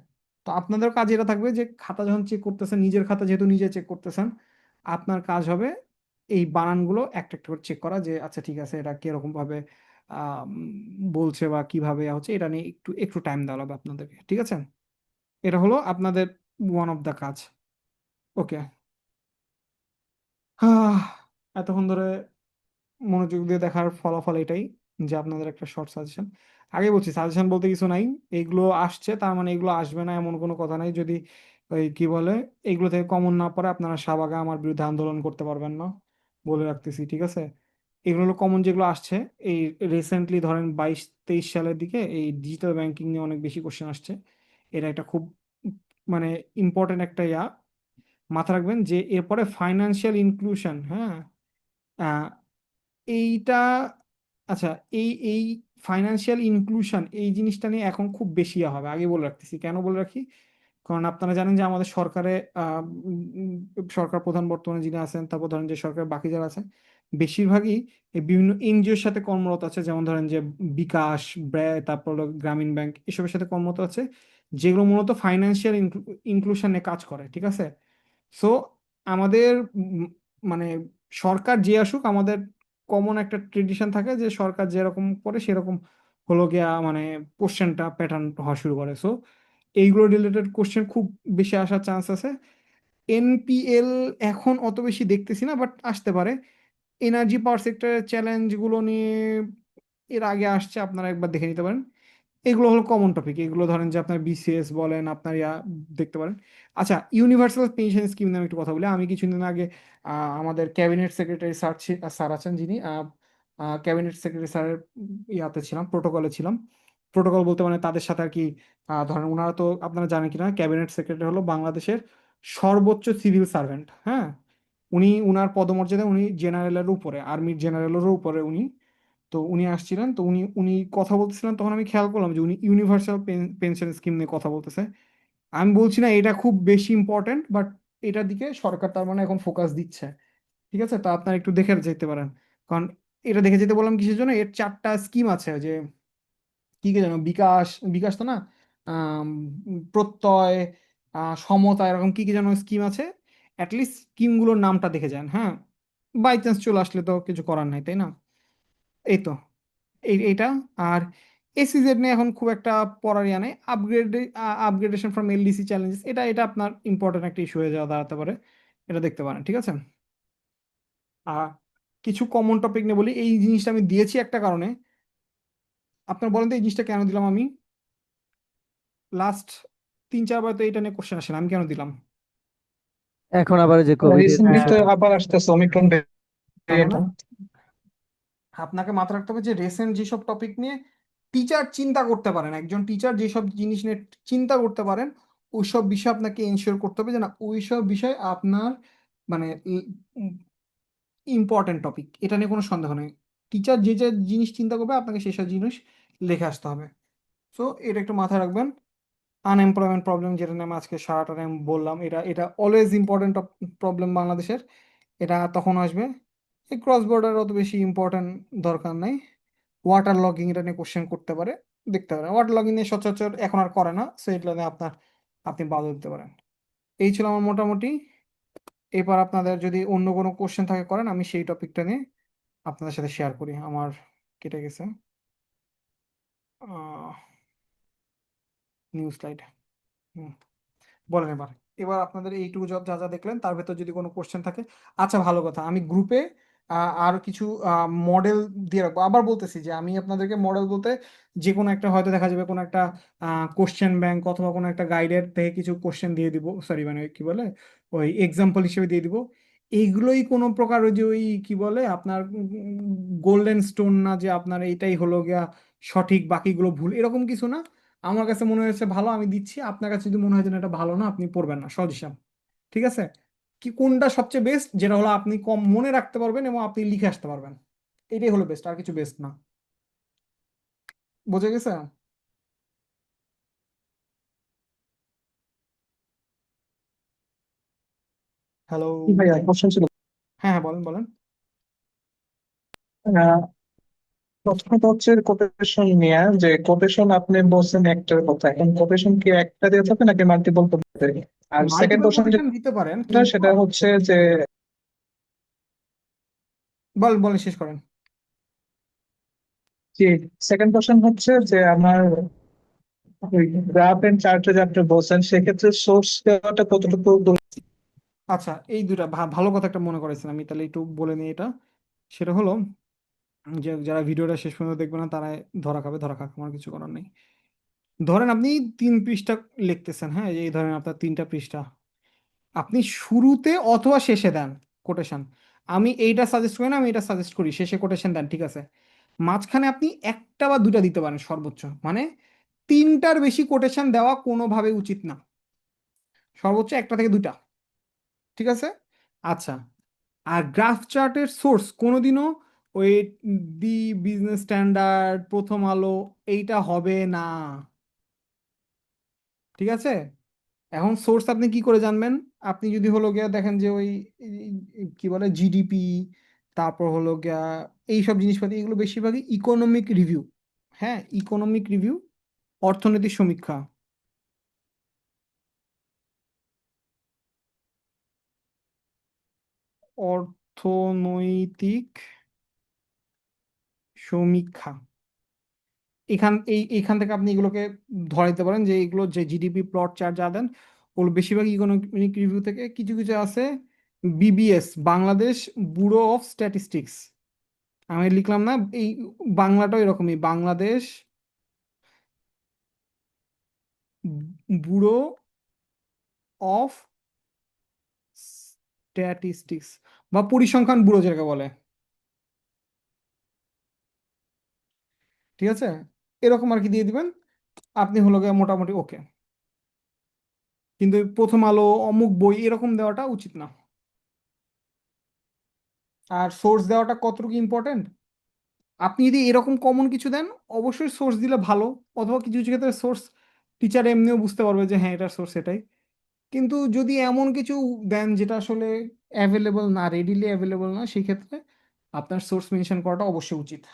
তো আপনাদের কাজ এটা থাকবে যে খাতা যখন চেক করতেছেন, নিজের খাতা যেহেতু নিজে চেক করতেছেন, আপনার কাজ হবে এই বানানগুলো একটা একটা করে চেক করা, যে আচ্ছা ঠিক আছে এটা কিরকম ভাবে বলছে বা কিভাবে হচ্ছে, এটা নিয়ে একটু একটু টাইম দেওয়া হবে আপনাদেরকে। ঠিক আছে? এটা হলো আপনাদের ওয়ান অফ দ্য কাজ। ওকে। এতক্ষণ ধরে মনোযোগ দিয়ে দেখার ফলাফল এটাই, যে আপনাদের একটা শর্ট সাজেশন। আগে বলছি সাজেশন বলতে কিছু নাই, এইগুলো আসছে তার মানে এগুলো আসবে না এমন কোনো কথা নাই। যদি ওই কি বলে এগুলো থেকে কমন না পড়ে আপনারা শাহবাগে আমার বিরুদ্ধে আন্দোলন করতে পারবেন না, বলে রাখতেছি। ঠিক আছে? এগুলো হলো কমন যেগুলো আসছে। এই রিসেন্টলি ধরেন 22-23 সালের দিকে এই ডিজিটাল ব্যাংকিং নিয়ে অনেক বেশি কোশ্চেন আসছে। এটা একটা খুব মানে ইম্পর্টেন্ট একটা মাথা রাখবেন যে এরপরে ফাইন্যান্সিয়াল ইনক্লুশন। হ্যাঁ, আহ, এইটা আচ্ছা, এই ফাইন্যান্সিয়াল ইনক্লুশন এই জিনিসটা নিয়ে এখন খুব বেশি হবে। আগে বলে রাখতেছি, কেন বলে রাখি, কারণ আপনারা জানেন যে আমাদের সরকারে সরকার প্রধান বর্তমানে যিনি আছেন, তারপর ধরেন যে সরকার বাকি যারা আছেন বেশিরভাগই এই বিভিন্ন এনজিওর সাথে কর্মরত আছে। যেমন ধরেন যে বিকাশ, ব্যয়, তারপর হলো গ্রামীণ ব্যাংক, এসবের সাথে কর্মরত আছে, যেগুলো মূলত ফাইন্যান্সিয়াল ইনক্লুশন নিয়ে কাজ করে। ঠিক আছে? সো আমাদের মানে সরকার যে আসুক, আমাদের কমন একটা ট্রেডিশন থাকে যে সরকার যেরকম করে সেরকম হলো গিয়া মানে কোশ্চেনটা প্যাটার্ন হওয়া শুরু করে। সো এইগুলো রিলেটেড কোশ্চেন খুব বেশি আসার চান্স আছে। এনপিএল এখন অত বেশি দেখতেছি না, বাট আসতে পারে। এনার্জি পাওয়ার সেক্টরের চ্যালেঞ্জগুলো নিয়ে এর আগে আসছে, আপনারা একবার দেখে নিতে পারেন। এগুলো হলো কমন টপিক। এগুলো ধরেন যে আপনার বিসিএস বলেন, আপনার দেখতে পারেন। আচ্ছা, ইউনিভার্সাল পেনশন স্কিম নিয়ে আমি একটু কথা বলি। আমি কিছুদিন আগে আমাদের ক্যাবিনেট সেক্রেটারি স্যার আছেন, যিনি ক্যাবিনেট সেক্রেটারি স্যারের ইয়াতে ছিলাম, প্রোটোকলে ছিলাম। প্রোটোকল বলতে মানে তাদের সাথে আর কি, ধরেন ওনারা তো আপনারা জানেন কিনা, ক্যাবিনেট সেক্রেটারি হলো বাংলাদেশের সর্বোচ্চ সিভিল সার্ভেন্ট। হ্যাঁ, উনি উনার পদমর্যাদা উনি জেনারেলের উপরে, আর্মির জেনারেলেরও উপরে উনি। তো উনি আসছিলেন, তো উনি উনি কথা বলতেছিলেন, তখন আমি খেয়াল করলাম যে উনি ইউনিভার্সাল পেনশন স্কিম নিয়ে কথা বলতেছে। আমি বলছি না এটা খুব বেশি ইম্পর্টেন্ট, বাট এটার দিকে সরকার তার মানে এখন ফোকাস দিচ্ছে। ঠিক আছে? তো আপনারা একটু দেখে যেতে পারেন। কারণ এটা দেখে যেতে বললাম কিসের জন্য, এর 4টা স্কিম আছে। যে কি কি জানো, বিকাশ, বিকাশ তো না, আম, প্রত্যয়, সমতা, এরকম কি কি যেন স্কিম আছে। অ্যাটলিস্ট স্কিমগুলোর নামটা দেখে যান। হ্যাঁ, বাই চান্স চলে আসলে তো কিছু করার নাই, তাই না? এই তো এইটা। আর এসিজেড নিয়ে এখন খুব একটা পড়ার ইয়া নেই। আপগ্রেডেশন ফ্রম এলডিসি চ্যালেঞ্জেস, এটা এটা আপনার ইম্পর্টেন্ট একটা ইস্যু হয়ে যাওয়া দাঁড়াতে পারে। এটা দেখতে পারেন। ঠিক আছে? আর কিছু কমন টপিক নিয়ে বলি। এই জিনিসটা আমি দিয়েছি একটা কারণে। আপনার বলেন তো এই জিনিসটা কেন দিলাম আমি? লাস্ট 3-4 বার তো এটা নিয়ে কোশ্চেন আসে না, আমি কেন দিলাম? এখন আবার যে কোভিড এর রিসেন্টলি তো বিষয়টা। আবার আসতেছে ওমিক্রন তার মানে ভ্যারিয়েন্ট। আপনাকে মাথায় রাখতে হবে যে রেসেন্ট যেসব টপিক নিয়ে টিচার চিন্তা করতে পারেন, একজন টিচার যেসব জিনিস নিয়ে চিন্তা করতে পারেন, ওইসব বিষয় আপনাকে এনশিওর করতে হবে যে না ওইসব বিষয় আপনার মানে ইম্পর্টেন্ট টপিক, এটা নিয়ে কোনো সন্দেহ নেই। টিচার যে যে জিনিস চিন্তা করবে আপনাকে সেসব জিনিস লিখে আসতে হবে। সো এটা একটু মাথায় রাখবেন। আনএমপ্লয়মেন্ট প্রবলেম, যেটা নিয়ে আমি আজকে সারাটা টাইম বললাম, এটা এটা অলওয়েজ ইম্পর্টেন্ট প্রবলেম বাংলাদেশের। এটা তখন আসবে। এই ক্রস বর্ডার অত বেশি ইম্পর্টেন্ট দরকার নাই। ওয়াটার লগিং, এটা নিয়ে কোশ্চেন করতে পারে, দেখতে পারেন। ওয়াটার লগিং নিয়ে সচরাচর এখন আর করে না, সো এটা নিয়ে আপনি বাদ দিতে পারেন। এই ছিল আমার মোটামুটি। এবার আপনাদের যদি অন্য কোনো কোশ্চেন থাকে করেন, আমি সেই টপিকটা নিয়ে আপনাদের সাথে শেয়ার করি। আমার কেটে গেছে নিউ স্লাইড। বলেন এবার। এবার আপনাদের এইটুকু যা যা দেখলেন তার ভেতর যদি কোনো কোশ্চেন থাকে। আচ্ছা, ভালো কথা, আমি গ্রুপে আর কিছু মডেল দিয়ে রাখবো। আবার বলতেছি যে আমি আপনাদেরকে মডেল বলতে যে কোনো একটা হয়তো দেখা যাবে কোনো একটা কোশ্চেন ব্যাংক অথবা কোনো একটা গাইডের থেকে কিছু কোশ্চেন দিয়ে দিব, সরি মানে কি বলে ওই এক্সাম্পল হিসেবে দিয়ে দিব। এইগুলোই কোনো প্রকার ওই যে ওই কি বলে আপনার গোল্ডেন স্টোন না, যে আপনার এইটাই হলো গিয়া সঠিক বাকিগুলো ভুল, এরকম কিছু না। আমার কাছে মনে হয়েছে ভালো, আমি দিচ্ছি। আপনার কাছে যদি মনে হয় যে না, এটা ভালো না, আপনি পড়বেন না, সহজ হিসাব। ঠিক আছে? কি কোনটা সবচেয়ে বেস্ট, যেটা হলো আপনি কম মনে রাখতে পারবেন এবং আপনি লিখে আসতে পারবেন, এটাই হলো বেস্ট, আর কিছু বেস্ট না। বোঝা গেছে? হ্যালো। ভাইয়া কোশ্চেন ছিল। হ্যাঁ হ্যাঁ, বলেন বলেন। আহ, প্রথমত হচ্ছে কোটেশন নিয়ে, যে কোটেশন আপনি বলছেন একটার কথা, এখন কোটেশন কি একটা দিয়ে থাকে নাকি মাল্টিপল করতে? আর সেকেন্ড মাল্টিপল কোশ্চেন কোটেশন দিতে পারেন, যেটা কিন্তু সেটা হচ্ছে যে বলেন, শেষ করেন। কি, সেকেন্ড কোশ্চেন হচ্ছে যে আমার ওই গ্রাফ এন্ড চার্টে যে আপনি বলছেন সেক্ষেত্রে সোর্স দেওয়াটা কতটুকু আচ্ছা, এই দুটা ভালো কথা একটা মনে করেছেন, আমি তাহলে একটু বলে নিই এটা। সেটা হলো যে যারা ভিডিওটা শেষ পর্যন্ত দেখবে না তারা ধরা খাবে, ধরা খাক, আমার কিছু করার নেই। ধরেন আপনি 3 পৃষ্ঠা লিখতেছেন, হ্যাঁ, এই ধরেন আপনার 3টা পৃষ্ঠা, আপনি শুরুতে অথবা শেষে দেন কোটেশন। আমি এইটা সাজেস্ট করি না, আমি এটা সাজেস্ট করি, শেষে কোটেশন দেন, ঠিক আছে। মাঝখানে আপনি একটা বা দুটা দিতে পারেন সর্বোচ্চ, মানে 3টার বেশি কোটেশন দেওয়া কোনোভাবে উচিত না, সর্বোচ্চ একটা থেকে দুটা, ঠিক আছে। আচ্ছা, আর গ্রাফ চার্টের সোর্স কোনোদিনও ওই দি বিজনেস স্ট্যান্ডার্ড, প্রথম আলো, এইটা হবে না, ঠিক আছে। এখন সোর্স আপনি কি করে জানবেন? আপনি যদি হলো গিয়া দেখেন যে ওই কি বলে জিডিপি, তারপর হলো গিয়া এইসব জিনিসপাতি, এগুলো বেশিরভাগই ইকোনমিক রিভিউ। হ্যাঁ, ইকোনমিক রিভিউ, অর্থনৈতিক সমীক্ষা। অর্থনৈতিক সমীক্ষা, এইখান থেকে আপনি এগুলোকে ধরে দিতে পারেন যে এগুলো যে জিডিপি প্লট চার্ট যা দেন, ওগুলো বেশিরভাগ ইকোনমিক রিভিউ থেকে। কিছু কিছু আছে BBS, Bangladesh bureau of statistics, আমি লিখলাম না এই বাংলাটাও এরকমই, বাংলাদেশ ব্যুরো অফ স্ট্যাটিস্টিক্স, বা পরিসংখ্যান ব্যুরো যেটাকে বলে, ঠিক আছে। এরকম আর কি দিয়ে দিবেন, আপনি হলো গিয়ে মোটামুটি ওকে। কিন্তু এই প্রথম আলো, অমুক বই, এরকম দেওয়াটা উচিত না। আর সোর্স দেওয়াটা কতটুকু ইম্পর্টেন্ট, আপনি যদি এরকম কমন কিছু দেন, অবশ্যই সোর্স দিলে ভালো, অথবা কিছু কিছু ক্ষেত্রে সোর্স টিচার এমনিও বুঝতে পারবে যে হ্যাঁ এটার সোর্স এটাই। কিন্তু যদি এমন কিছু দেন যেটা আসলে অ্যাভেলেবল না, রেডিলি অ্যাভেলেবল না, সেই ক্ষেত্রে আপনার সোর্স মেনশন করাটা অবশ্যই উচিত।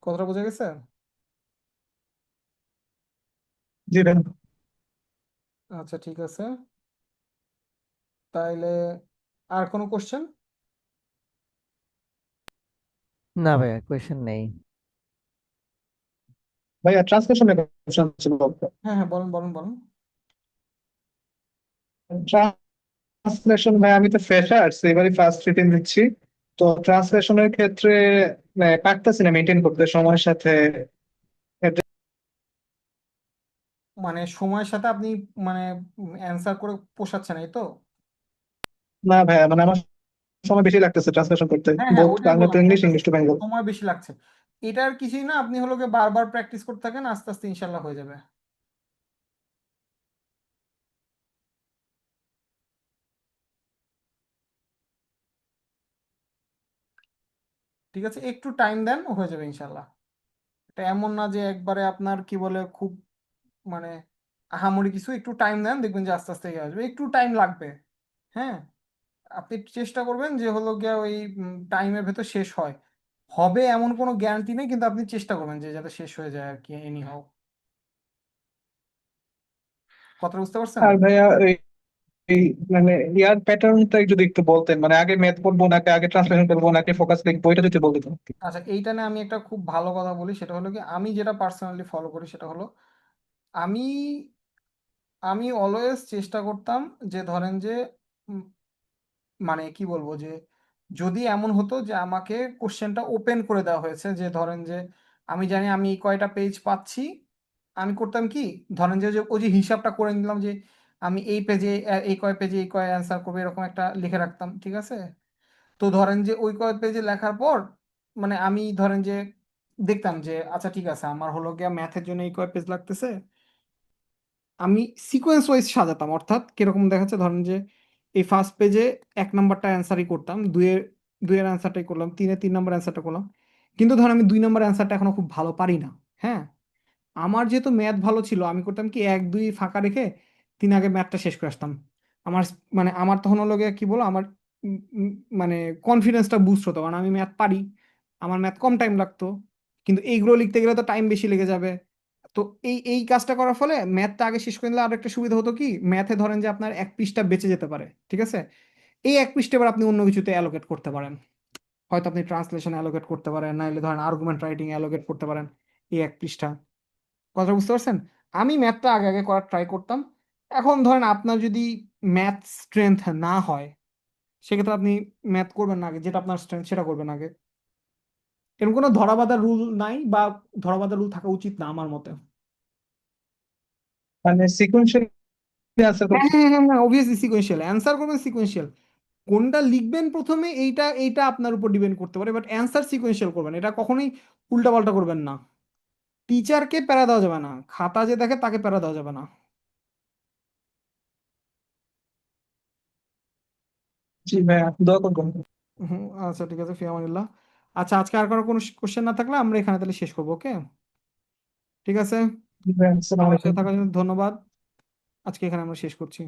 কথাটা বোঝা গেছে? দিবেন? আচ্ছা, ঠিক আছে, তাইলে আর কোনো কোশ্চেন? না ভাইয়া, কোয়েশ্চেন নেই। ভাইয়া ট্রান্সলেশনের কোশ্চেন ছিল। হ্যাঁ হ্যাঁ, বলেন বলেন বলেন। ট্রান্সলেশন ভাই, আমি তো ফ্রেশার্স, এবারই ফার্স্ট রিটেন দিচ্ছি। তো ট্রান্সলেশনের ক্ষেত্রে পারতেছি না মেনটেন করতে সময়ের সাথে। মানে সময়ের সাথে আপনি মানে অ্যান্সার করে পোষাচ্ছেন, এই তো? না ভাইয়া, মানে আমার সময় বেশি লাগতেছে ট্রান্সলেশন করতে, হ্যাঁ হ্যাঁ, বোথ ওটাই বাংলা টু বললাম, ইংলিশ, বলতেছি ইংলিশ টু বেঙ্গল। সময় বেশি লাগছে। এটার কিছুই না, আপনি হলো গিয়ে বারবার প্র্যাকটিস করতে থাকেন, আস্তে আস্তে ইনশাল্লাহ হয়ে যাবে। ঠিক আছে, একটু টাইম দেন, হয়ে যাবে ইনশাল্লাহ। এটা এমন না যে একবারে আপনার কি বলে খুব মানে আহামরি কিছু, একটু টাইম দেন, দেখবেন যে আস্তে আস্তে এগিয়ে আসবে, একটু টাইম লাগবে। হ্যাঁ, আপনি চেষ্টা করবেন যে হলো গিয়া ওই টাইমের ভেতর শেষ হয়, হবে এমন কোনো গ্যারান্টি নেই, কিন্তু আপনি চেষ্টা করবেন যে যাতে শেষ হয়ে যায় আর কি, এনি হাও। কথা বুঝতে পারছেন? আর ভাইয়া এই মানে ইয়ার প্যাটার্নটা যদি একটু বলতেন, মানে আগে ম্যাথ পড়বো নাকি আগে ট্রান্সলেশন করবো নাকি ফোকাস লিখবো, এটা যদি বলতেন। আচ্ছা, এইটা নিয়ে আমি একটা খুব ভালো কথা বলি, সেটা হলো কি, আমি যেটা পার্সোনালি ফলো করি সেটা হলো, আমি আমি অলওয়েজ চেষ্টা করতাম যে ধরেন যে উম, মানে কি বলবো যে, যদি এমন হতো যে আমাকে কোশ্চেনটা ওপেন করে দেওয়া হয়েছে, যে ধরেন যে আমি জানি আমি এই কয়টা পেজ পাচ্ছি, আমি করতাম কি, ধরেন যে ওই যে হিসাবটা করে নিলাম যে আমি এই পেজে এই কয় পেজে এই কয় অ্যান্সার করবো, এরকম একটা লিখে রাখতাম, ঠিক আছে। তো ধরেন যে ওই কয় পেজে লেখার পর, মানে আমি ধরেন যে দেখতাম যে আচ্ছা ঠিক আছে, আমার হলো গিয়া ম্যাথের জন্য এই কয় পেজ লাগতেছে, আমি সিকোয়েন্স ওয়াইজ সাজাতাম। অর্থাৎ কিরকম দেখাচ্ছে, ধরেন যে এই ফার্স্ট পেজে 1 নম্বরটা অ্যান্সারই করতাম, দুইয়ের অ্যান্সারটাই করলাম, 3-এর 3 নম্বর অ্যান্সারটা করলাম। কিন্তু ধর আমি 2 নম্বর অ্যান্সারটা এখনো খুব ভালো পারি না, হ্যাঁ, আমার যেহেতু ম্যাথ ভালো ছিল, আমি করতাম কি 1 2 ফাঁকা রেখে 3 আগে ম্যাথটা শেষ করে আসতাম। আমার মানে আমার তখন হলো গিয়ে কি বলো, আমার উম, উম, মানে কনফিডেন্সটা বুস্ট হতো, কারণ আমি ম্যাথ পারি, আমার ম্যাথ কম টাইম লাগতো। কিন্তু এইগুলো লিখতে গেলে তো টাইম বেশি লেগে যাবে। তো এই কাজটা করার ফলে ম্যাথটা আগে শেষ করে নিলে আরো একটা সুবিধা হতো কি, ম্যাথে ধরেন যে আপনার 1 পৃষ্ঠা বেঁচে যেতে পারে, ঠিক আছে, এই 1 পৃষ্ঠা এবার আপনি অন্য কিছুতে অ্যালোকেট করতে পারেন। হয়তো আপনি ট্রান্সলেশন অ্যালোকেট করতে পারেন, নাইলে ধরেন আর্গুমেন্ট রাইটিং অ্যালোকেট করতে পারেন এই 1 পৃষ্ঠা। কথা বুঝতে পারছেন? আমি ম্যাথটা আগে আগে করার ট্রাই করতাম। এখন ধরেন আপনার যদি ম্যাথ স্ট্রেংথ না হয়, সেক্ষেত্রে আপনি ম্যাথ করবেন না আগে, যেটা আপনার স্ট্রেংথ সেটা করবেন আগে। এরকম কোনো ধরাবাঁধা রুল নাই, বা ধরাবাঁধা রুল থাকা উচিত না আমার মতে। মানে সিকুয়েন্সিয়ালি আনসার হ্যাঁ করতে। হ্যাঁ হ্যাঁ হ্যাঁ, অবভিয়াসলি সিকোয়েন্সিয়াল অ্যান্সার করবেন, সিকোয়েন্সিয়াল কোনটা লিখবেন প্রথমে এইটা এইটা আপনার উপর ডিপেন্ড করতে পারে, বাট অ্যান্সার সিকোয়েন্সিয়াল করবেন, এটা কখনোই উল্টাপাল্টা করবেন না। টিচারকে প্যারা দেওয়া যাবে না, খাতা যে দেখে তাকে প্যারা দেওয়া যাবে না। জি ভাইয়া, দোয়া করবেন। হুম, আচ্ছা ঠিক আছে, ফিয়ামানিল্লাহ। আচ্ছা, আজকে আর কারো কোনো কোশ্চেন না থাকলে আমরা এখানে তাহলে শেষ করবো, ওকে? ঠিক আছে, জি ভাইয়া, আসসালামু আমার সাথে আলাইকুম। থাকার জন্য ধন্যবাদ। আজকে এখানে আমরা শেষ করছি।